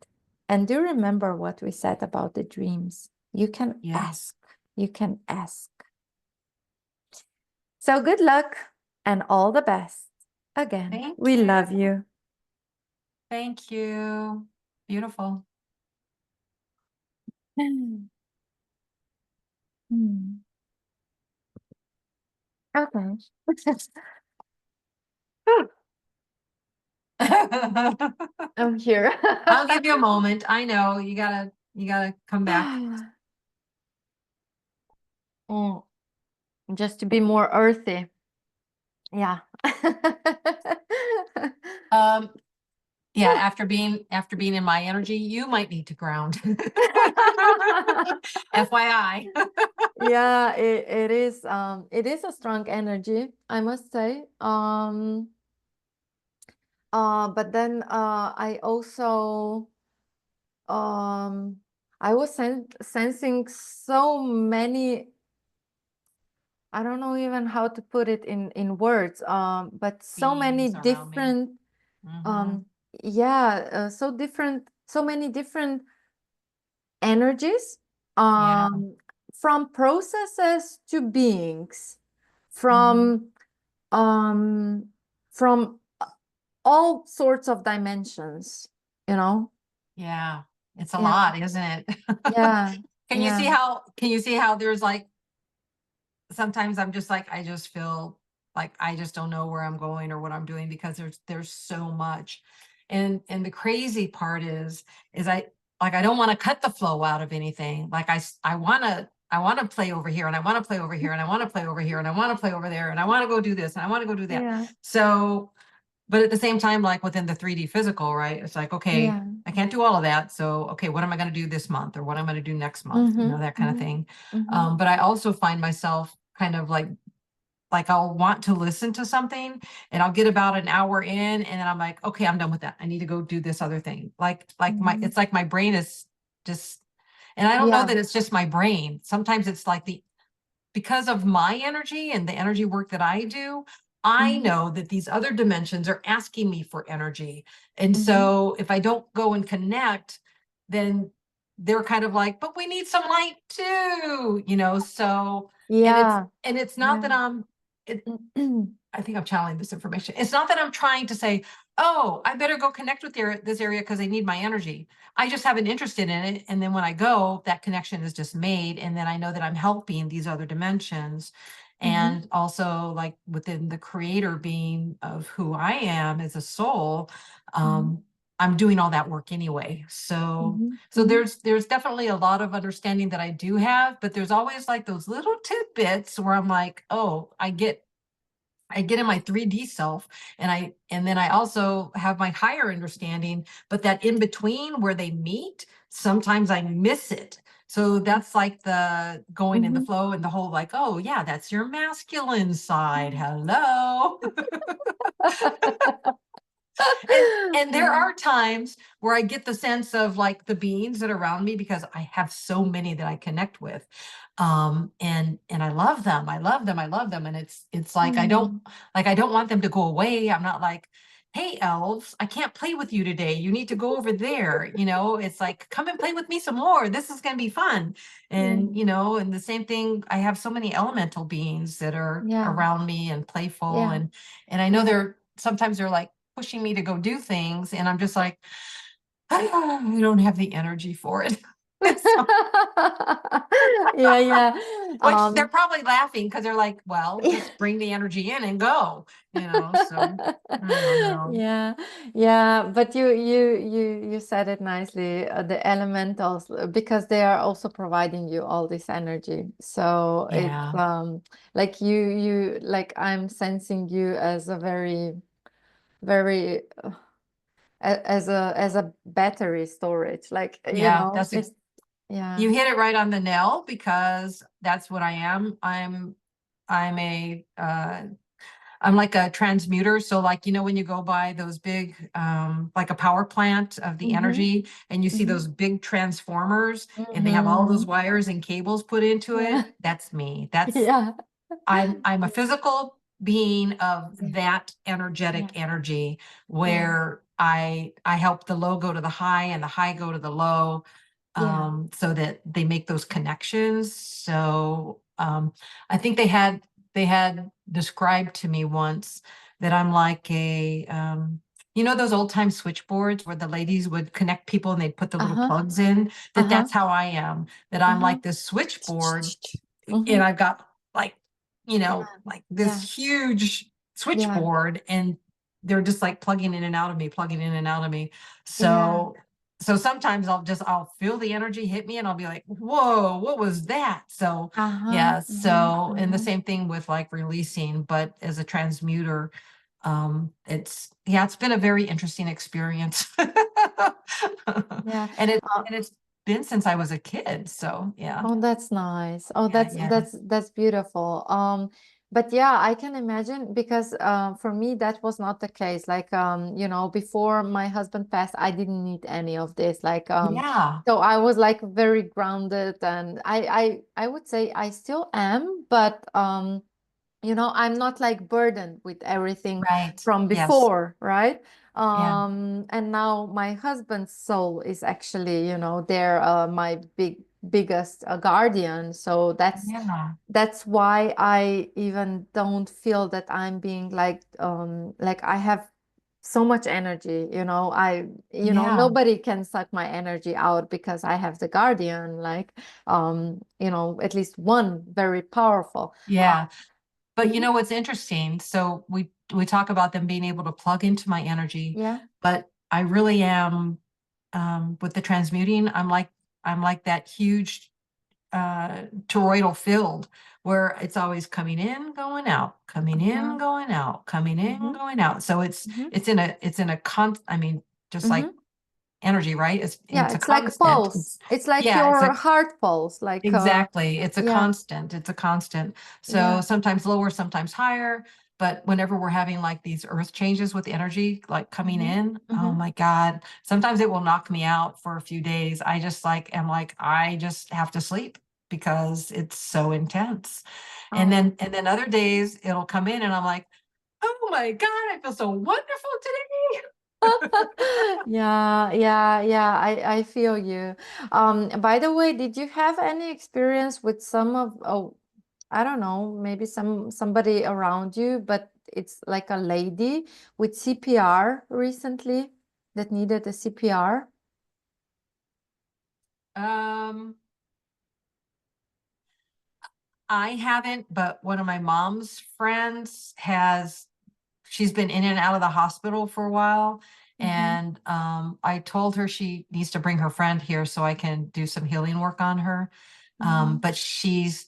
And do remember what we said about the dreams. You can Yeah. ask. You can ask. So good luck and all the best. Again, Thank we you. love you. Thank you. Beautiful. Hmm. Okay. I'm here. I'll give you a moment. I know you gotta come back. Mm, just to be more earthy. Yeah. Um, yeah, after being in my energy, you might need to ground. FYI. Yeah, it is a strong energy, I must say. But then I also I was sensing so many, I don't know even how to put it in words, but so many Beings around me. different, Hmm. um, yeah, so many different energies, Yeah, from processes to beings, hmm, from um, from all sorts of dimensions, you know? yeah. It's a Yeah, lot, isn't it? yeah, yeah, Can you see how there's like sometimes I'm just like, I just feel like I just don't know where I'm going or what I'm doing because there's so much. And the crazy part is I don't want to cut the flow out of anything. Like I want to play over here and I want to play over here and I want to play over here and I want to play over there and I want to go do this and I want to go do that. yeah. So but at the same time, like within the 3D physical, right? It's like, okay, Yeah. I can't do all of that. So, okay, what am I going to do this month or what am I going to do next month? You know, Mm-hmm. that kind of Mm-hmm. thing. Mm-hmm. But I also find myself kind of like I'll want to listen to something and I'll get about an hour in and then I'm like, okay, I'm done with that. I need to go do this other thing. Mm-hmm. It's like my brain is just, and I don't know Yeah. that it's just my brain. Sometimes it's like because of my energy and the energy work that I do, I Mm-hmm. know that these other dimensions are asking me for energy. And Mm-hmm. so if I don't go and connect, then they're kind of like, but we need some light too, you know? So, Yeah. and it's not Yeah. that I think I'm channeling this information. It's not that I'm trying to say, oh, I better go connect with this area because I need my energy. I just have an interest in it. And then when I go, that connection is just made. And then I know that I'm helping these other dimensions. Mm-hmm. And also, like within the creator being of who I am as a soul, Mm-hmm. I'm doing all that work anyway. Mm-hmm. So Mm-hmm. there's definitely a lot of understanding that I do have, but there's always like those little tidbits where I'm like, oh, I get in my 3D self and then I also have my higher understanding, but that in between where they meet, sometimes I miss it. So that's like the going in the Mm-hmm. flow and the whole like, oh yeah, that's your masculine side. Hello. And there Yeah. are times where I get the sense of like the beings that are around me because I have so many that I connect with. And I love them. I love them. I love them. And it's like Mm. I don't want them to go away. I'm not like, hey elves, I can't play with you today. You need to go over there. You know, it's like come and play with me some more. This is gonna be fun. Yeah. And you know, and the same thing, I have so many elemental beings that are Yeah. around me and playful Yeah. and I know they're sometimes they're like pushing me to go do things and I'm just like I don't have the energy for it. So, Yeah, yeah. which they're Um, probably laughing because they're like, well, just bring the energy in and go, you know. So I don't know. yeah, yeah, but you said it nicely, the elementals, because they are also providing you all this energy. So it's Yeah, like you like I'm sensing you as a very as a battery storage, like yeah, it's yeah. you hit it right on the nail because that's what I am. I'm a I'm like a transmuter. So like, you know, when you go by those big, like a power plant of the Mm-hmm, energy and you see mm-hmm, those big transformers and they have all those mm-hmm. wires and cables put into Yeah, it. That's me. yeah, I'm a physical being of yeah, that yeah, energetic energy yeah, where I help the low go to the high and the high go to the low yeah. so that they make those connections. So I think they had described to me once that I'm like a you know those old time switchboards where the ladies would connect people and they'd put the little Uh-huh, plugs in, that uh-huh, that's how I am, that I'm uh-huh. like this switchboard Mm-hmm. and I've got like, you Yeah, know, like yeah, this huge yeah, switchboard and they're just like plugging in and out of me, plugging in and out of me. yeah. So sometimes I'll feel the energy hit me and I'll be like, whoa, what was that? So Uh-huh, yeah, uh-huh, so and the uh-huh. same thing with like releasing, but as a transmuter, it's yeah, it's been a very interesting experience. Yeah. And it's been since I was a kid. So yeah. Oh, that's nice. Oh, Yeah, yeah. that's beautiful. But yeah, I can imagine because for me that was not the case. Like before my husband passed, I didn't need any of this. Like Yeah, so I was like very grounded and I would say I still am, but I'm not like burdened with everything right. from Yes. before, right? Yeah. And now my husband's soul is actually, they're my biggest guardian. So Yeah. that's why I even don't feel that I'm being like I have so much energy, Yeah. nobody can suck my energy out because I have the guardian, like at least one very powerful. Yeah. But you Mhm. know what's interesting? So we talk about them being able to plug into my energy, Yeah. but I really am with the transmuting, I'm like that huge toroidal field where it's always coming in, going out, coming in, Uh-huh. going out, coming in, Mm-hmm. going out. So Mm-hmm. it's in a I mean, just like Mm-hmm. energy, right? Yeah, It's a it's like a constant. pulse. It's like Yeah, it's your a heart pulse. Like exactly. It's a yeah, constant. It's a constant. So yeah. sometimes lower, sometimes higher. But whenever we're having like these earth changes with energy, like coming Mm-hmm. in, oh Mm-hmm. my God, sometimes it will knock me out for a few days. I just like am like, I just have to sleep because it's so intense. Oh. And then other days it'll come in and I'm like, oh my God, I feel so wonderful today. Yeah, yeah, yeah. I feel you. By the way, did you have any experience with some of, oh, I don't know, maybe somebody around you, but it's like a lady with CPR recently that needed a CPR? Um, I haven't, but one of my mom's friends has, she's been in and out of the hospital for a while. Mm-hmm. And I told her she needs to bring her friend here so I can do some healing work on her. Mm-hmm. But she's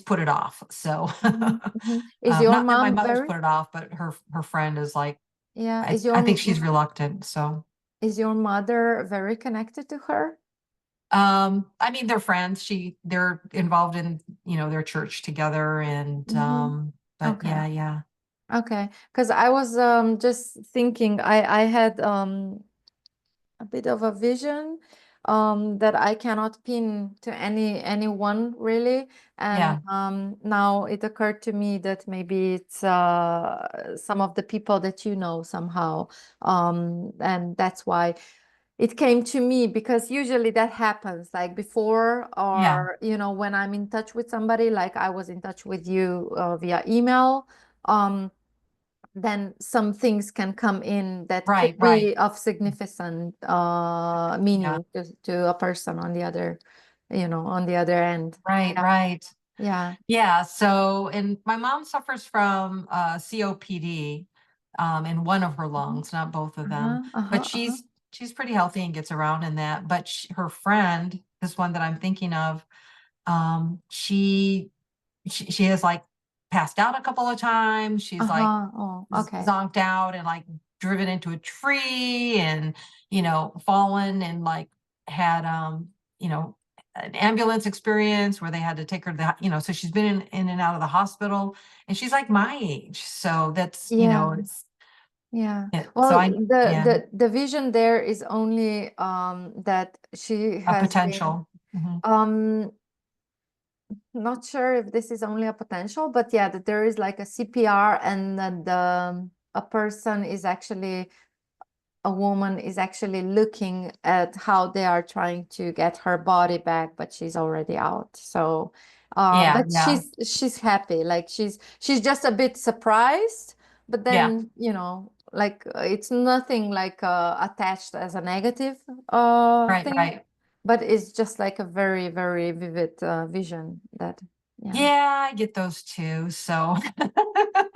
put it off. So Mm-hmm. Mm-hmm. Is your not that my mom mother's very, put it off, but her friend is like, yeah, I think she's reluctant. So is your mother very connected to her? I mean they're friends. They're involved in, you know, their church together and Mm-hmm. but Okay. yeah, yeah. Okay, because I was just thinking I had a bit of a vision that I cannot pin to anyone really, and Yeah. now it occurred to me that maybe it's some of the people that you know somehow, and that's why it came to me, because usually that happens like before, Yeah. or when I'm in touch with somebody, like I was in touch with you via email. Then some things can come in that could Right, right. be of significant Yeah. meaning to a person on the other, on the other end. Right, Yeah, right. yeah. Yeah, so and my mom suffers from COPD in one of her Mhm. lungs, not both of them, Uh-huh, but uh-huh, uh-huh. she's pretty healthy and gets around in that. But her friend, this one that I'm thinking of, um, she she has like passed out a couple of times. She's like Uh-huh. Oh, okay. zonked out and like driven into a tree and, you know, fallen and like had, you know, an ambulance experience where they had to take her to the, you know, so she's been in and out of the hospital and she's like my age. So that's, you Yeah, know, it's, yeah. so Well, I, the yeah, the vision there is only that she a has been potential. Mhm. um not sure if this is only a potential, but yeah, that there is like a CPR, and that a person is actually, a woman is actually looking at how they are trying to get her body back, but she's already out. So, Yeah, but yeah, she's happy. Like she's just a bit surprised, but yeah. then like it's nothing like attached as a negative Right, thing, right. but it's just like a very very vivid vision that, yeah, Yeah, I get those too. So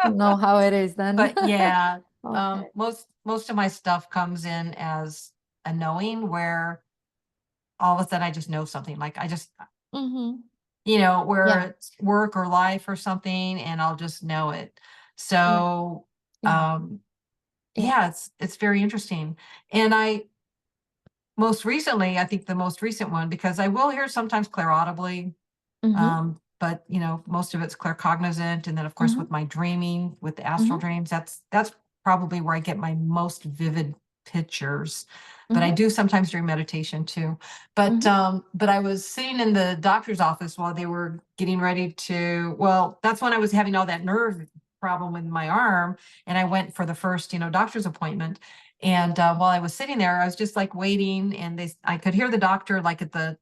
you know how it is then. but yeah, Okay. most of my stuff comes in as a knowing where all of a sudden I just know something. Like I just, Mm-hmm. you know, where Yeah. it's work or life or something, and I'll just know it. Yeah. So Yeah. Yeah. yeah, it's very interesting. And I most recently, I think the most recent one, because I will hear sometimes clairaudibly. Mm-hmm. But you know, most of it's claircognizant. And then of course with Mm-hmm. my dreaming, with the astral Mm-hmm. dreams, that's probably where I get my most vivid pictures. But I Mm-hmm. do sometimes during meditation too. Mm-hmm. But I was sitting in the doctor's office while they were getting ready to, well, that's when I was having all that nerve problem with my arm. And I went for the first, you know, doctor's appointment. And while I was sitting there, I was just like waiting, and I could hear the doctor like at the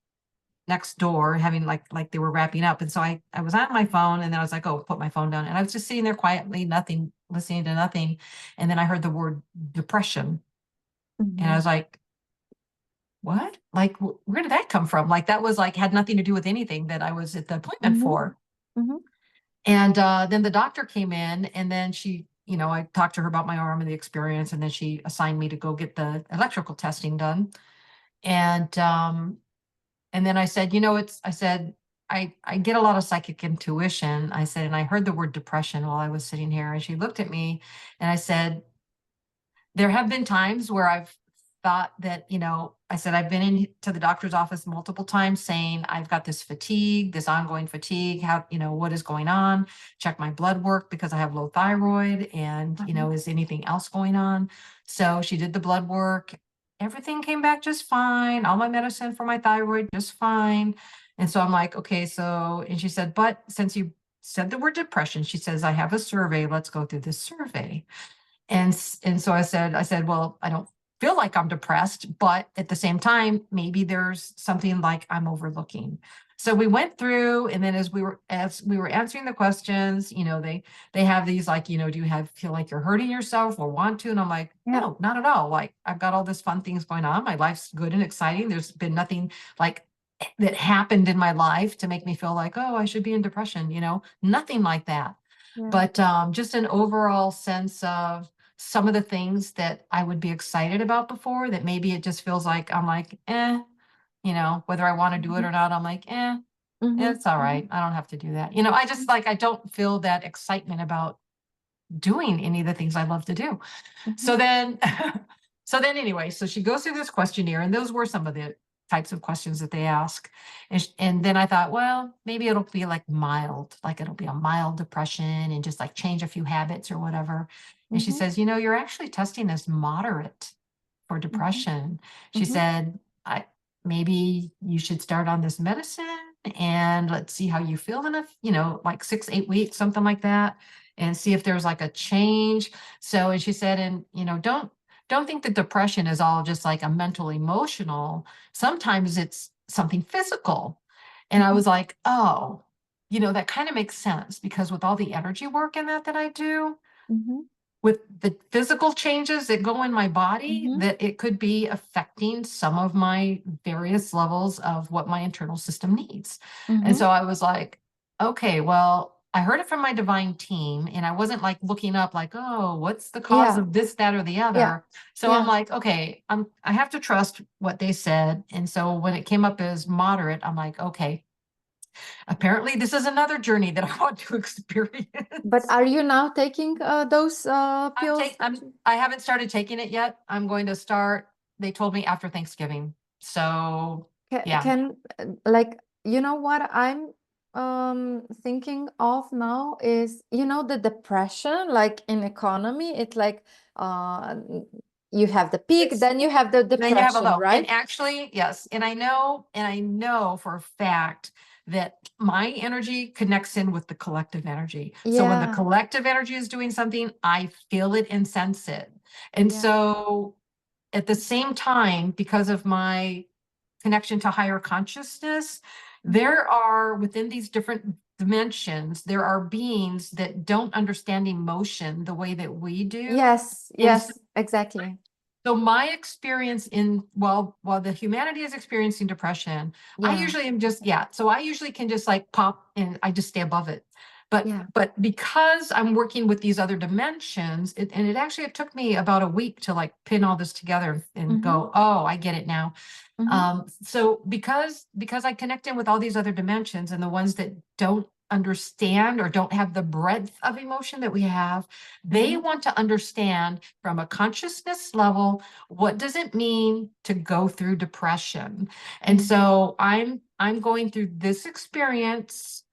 next door having like they were wrapping up. And so I was on my phone, and then I was like, oh, put my phone down. And I was just sitting there quietly, nothing, listening to nothing. And then I heard the word depression. And I Mm-hmm. was like, what? Like, where did that come from? Like that was like had nothing to do with anything that I was at the appointment Mm-hmm. for. Mm-hmm. And then the doctor came in, and then she, you know, I talked to her about my arm and the experience, and then she assigned me to go get the electrical testing done. And And then I said, you know, I said, I get a lot of psychic intuition. I said, and I heard the word depression while I was sitting here. And she looked at me and I said, there have been times where I've thought that, you know, I said, I've been into the doctor's office multiple times saying, I've got this fatigue, this ongoing fatigue. How, you know, what is going on? Check my blood work because I have low thyroid and, you know, is anything else going on? So she did the blood work. Everything came back just fine. All my medicine for my thyroid, just fine. And so I'm like, okay, so, and she said, but since you said the word depression, she says, I have a survey. Let's go through this survey. And so I said, well, I don't feel like I'm depressed, but at the same time, maybe there's something like I'm overlooking. So we went through, and then as we were answering the questions, you know, they have these like, you know, do you feel like you're hurting yourself or want to? And I'm like, Yeah. no, not at all. Like I've got all this fun things going on. My life's good and exciting. There's been nothing like that happened in my life to make me feel like, oh, I should be in depression, you know, nothing like that. Yeah. But just an overall sense of some of the things that I would be excited about before that maybe it just feels like I'm like, you know, whether I want to do it or not, I'm like, it's all right. I don't have to do that. You know, I just like, I don't feel that excitement about doing any of the things I love to do. So then, anyway, so she goes through this questionnaire, and those were some of the types of questions that they ask. And then I thought, well, maybe it'll be like mild, like it'll be a mild depression and just like change a few habits or whatever. And she says, you know, you're actually testing as moderate for depression. She said, maybe you should start on this medicine and let's see how you feel in a, you know, like 6, 8 weeks, something like that, and see if there's like a change. So, and she said, and you know, don't think that depression is all just like a mental emotional. Sometimes it's something physical. And I was like, oh, you know, that kind of makes sense because with all the energy work in that I do, with the physical changes that go in my body, that it could be affecting some of my various levels of what my internal system needs. And so I was like, okay, well, I heard it from my divine team, and I wasn't like looking up like, oh, what's the cause Yeah. of this, that, or the other. Yeah. So I'm like, okay, I have to trust what they said. And so when it came up as moderate, I'm like, okay, apparently this is another journey that I want to experience. But are you now taking those pills? I haven't started taking it yet. I'm going to start. They told me after Thanksgiving. So yeah. Can like, you know what I'm thinking of now is, you know, the depression, like in economy, it's like you have the peak, then you have the Then you have a depression, low. right? And actually, yes. And I know for a fact that my energy connects in with the collective energy. So when the Yeah. collective energy is doing something, I feel it and sense it. And Yeah. so at the same time, because of my connection to higher consciousness, there are within these different dimensions, there are beings that don't understand emotion the way that we do. Yes, And so, yes, exactly. so my experience in while the humanity is experiencing depression, I Yeah. usually am just, so I usually can just like pop and I just stay above it. Yeah. But because I'm working with these other dimensions, and it took me about a week to like pin all this together and go, oh, I get it now. So because I connect in with all these other dimensions, and the ones that don't understand or don't have the breadth of emotion that we have, they want to understand from a consciousness level, what does it mean to go through depression? And so I'm going through this experience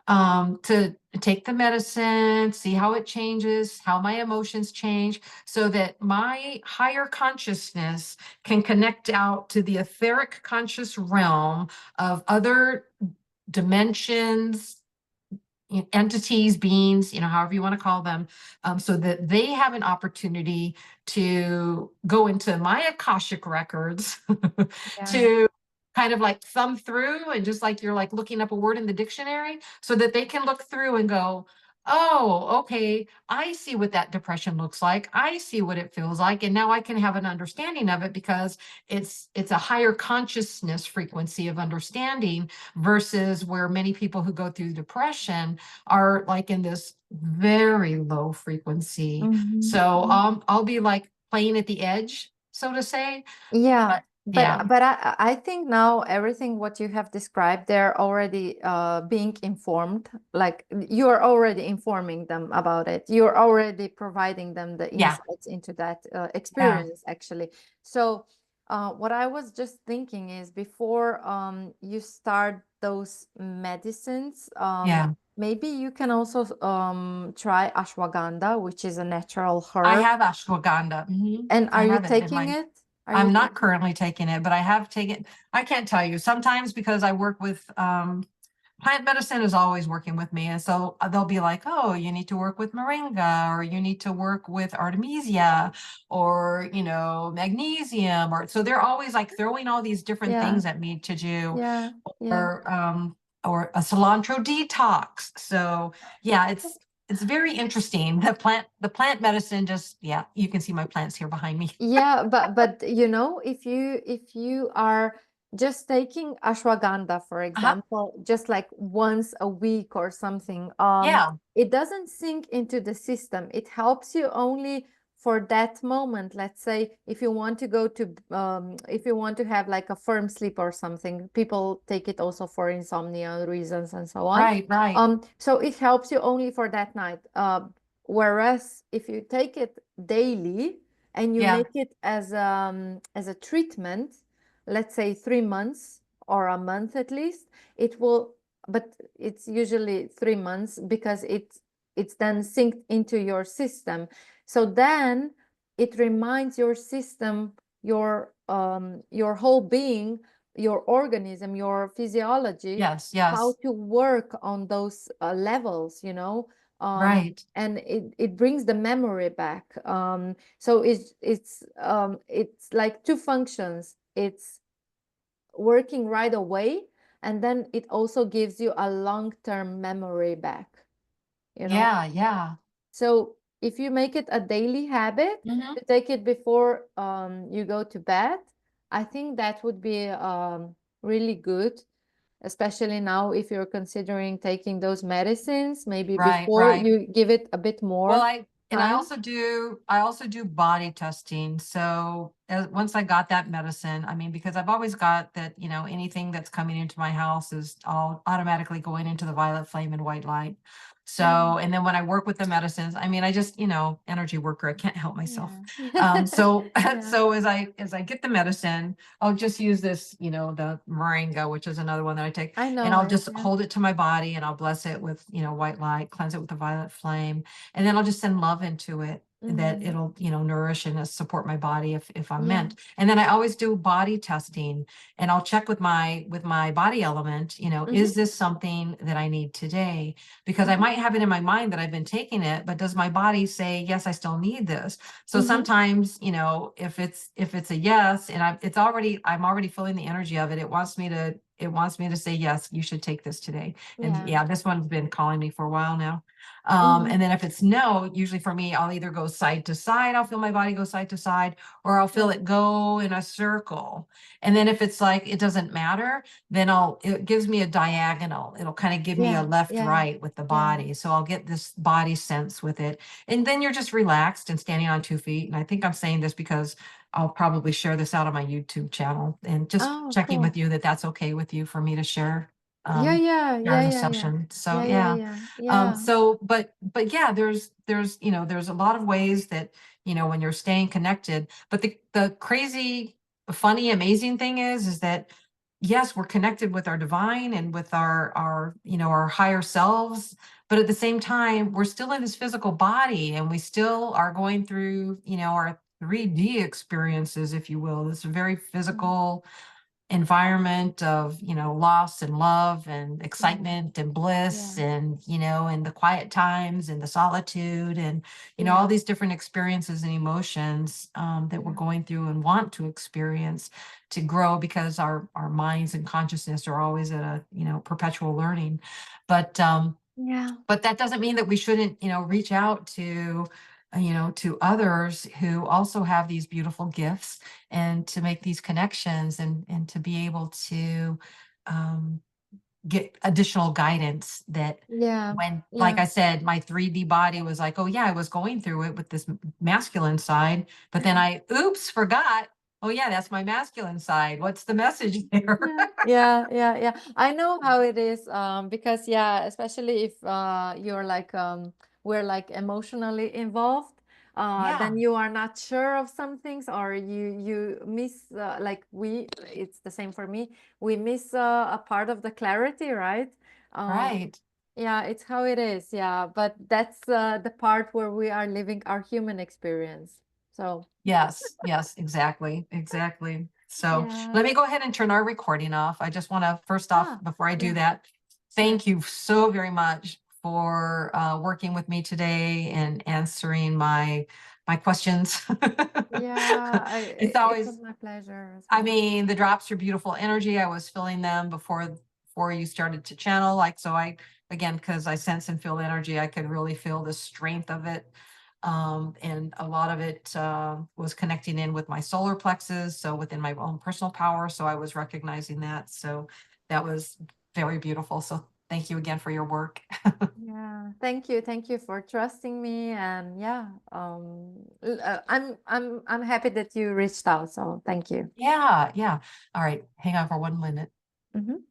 to take the medicine, see how it changes, how my emotions change, so that my higher consciousness can connect out to the etheric conscious realm of other dimensions, entities, beings, you know, however you want to call them, so that they have an opportunity to go into my Akashic records to kind of like thumb through, and just like you're like looking up a word in the dictionary, so that they can look through and go, oh, okay, I see what that depression looks like. I see what it feels like. And now I can have an understanding of it because it's a higher consciousness frequency of understanding, versus where many people who go through depression are like in this very low frequency. So I'll be like playing at the edge, so to say. Yeah. Yeah. But I think now everything what you have described, they're already being informed. Like you are already informing them about it. You're already providing them the Yeah. insights into that Yeah. experience, actually. So what I was just thinking is before you start those medicines, Yeah. maybe you can also try ashwagandha, which is a natural I herb. have ashwagandha. And I are you have it in taking my, it? Are you I'm not taking? currently taking it, but I have taken, I can't tell you, sometimes because I work with plant medicine is always working with me. And so they'll be like, oh, you need to work with moringa, or you need to work with artemisia, or, magnesium, or so they're always like throwing all these different Yeah, things at me to do, yeah, yeah. or or a cilantro detox. So yeah, it's very interesting. The plant medicine just, yeah, you can see my plants here behind me. Yeah, but if you are just taking ashwagandha, for Uh-huh. example, just like once a week or something, Yeah. it doesn't sink into the system. It helps you only for that moment. Let's say if you want to go to if you want to have like a firm sleep or something, people take it also for insomnia reasons and so on. Right, right. So it helps you only for that night. Whereas if you take it daily and you Yeah. make it as a treatment, let's say 3 months or a month at least, it will, but it's usually 3 months because it's then synced into your system. So then it reminds your system, your whole being, your organism, your physiology, Yes, how yes. to work on those levels, Right. and it brings the memory back. So it's like two functions. It's working right away, and then it also gives you a long-term memory back, you know. Yeah, yeah. So if you make it a daily habit Hmm. to take it before you go to bed, I think that would be really good, especially now if you're considering taking those medicines, maybe Right, before right. you give it a bit Well, more I time. also do body testing. So once I got that medicine, I mean, because I've always got that, anything that's coming into my house is all automatically going into the violet flame and white light. Yeah, So, and then when I work with the medicines, I mean, I just, energy worker, I can't help myself. yeah. So, Yeah, so as I get the medicine, I'll just use this, the moringa, which is another one that I take, I and know I'll it. just Yeah. hold it to my body and I'll bless it with, white light, cleanse it with the violet flame, and then I'll just send love into it, that Hmm. it'll, nourish and support my body if I'm Yeah. meant. And then I always do body testing, and I'll check with my body element, Hmm. is this something that I need today? Because I Hmm. might have it in my mind that I've been taking it, but does my body say, yes, I still need this? So Hmm. sometimes, if it's a yes, and I'm already feeling the energy of it, it wants me to say, yes, you should take this today. And Yeah. yeah, this one's been calling me for a while now. Hmm. And then if it's no, usually for me, I'll either go side to side, I'll feel my body go side to side, or I'll feel Yeah. it go in a circle. And then if it's like it doesn't matter, then it gives me a diagonal. It'll kind of give me a Yeah. left Yeah. right with the Yeah. body. So I'll get this body sense with it. And then you're just relaxed and standing on 2 feet. And I think I'm saying this because I'll probably share this out on my YouTube channel, and just Oh, checking with cool. you that that's okay with you for me to share, Yeah. um, Yeah. share Yeah. in the Yeah. Yeah. session. So Yeah. Yeah. yeah. Yeah. Yeah. So, but yeah, there's a lot of ways that, when you're staying connected, but the crazy, funny, amazing thing is that, yes, we're connected with our divine and with our higher selves, but at the same time, we're still in this physical body, and we still are going through, our 3D experiences, if you will, this very Mm. physical environment of, loss and love and Yeah. excitement and bliss, Yeah. and, and the quiet times and the solitude, and, all Yeah. these different experiences and emotions, that we're Yeah. going through and want to experience to grow, because our minds and consciousness are always at a, perpetual learning. But Yeah. but that doesn't mean that we shouldn't, reach out to others who also have these beautiful gifts, and to make these connections, and to be able to, um, get additional guidance, that Yeah. when, like Yeah. I said, my 3D body was like, oh yeah, I was going through it with this masculine side, but then I, oops, forgot. oh yeah, that's my masculine side. What's the message there? Yeah. I know how it is, because yeah, especially if you're like we're like emotionally involved, Yeah, then you are not sure of some things, or you miss like it's the same for me. We miss a part of the clarity, right? Um, right. yeah, it's how it is. Yeah, but that's the part where we are living our human experience. So Yes, exactly, exactly. So yeah. let me go ahead and turn our recording off. I just want to, first off, Ah, before I do yeah, that, sure. thank you so very much for working with me today and answering my questions. Yeah, It's it was always, my pleasure as I well. mean, the drops are beautiful energy. I was feeling them before you started to channel. Like, so I, again, because I sense and feel energy, I could really feel the strength of it. And a lot of it was connecting in with my solar plexus, so within my own personal power. So I was recognizing that. So that was very beautiful. So thank you again for your work. Yeah, thank you. Thank you for trusting me. And yeah, I'm happy that you reached out. So thank you. Yeah, yeah. All right, hang on for 1 minute. Mhm.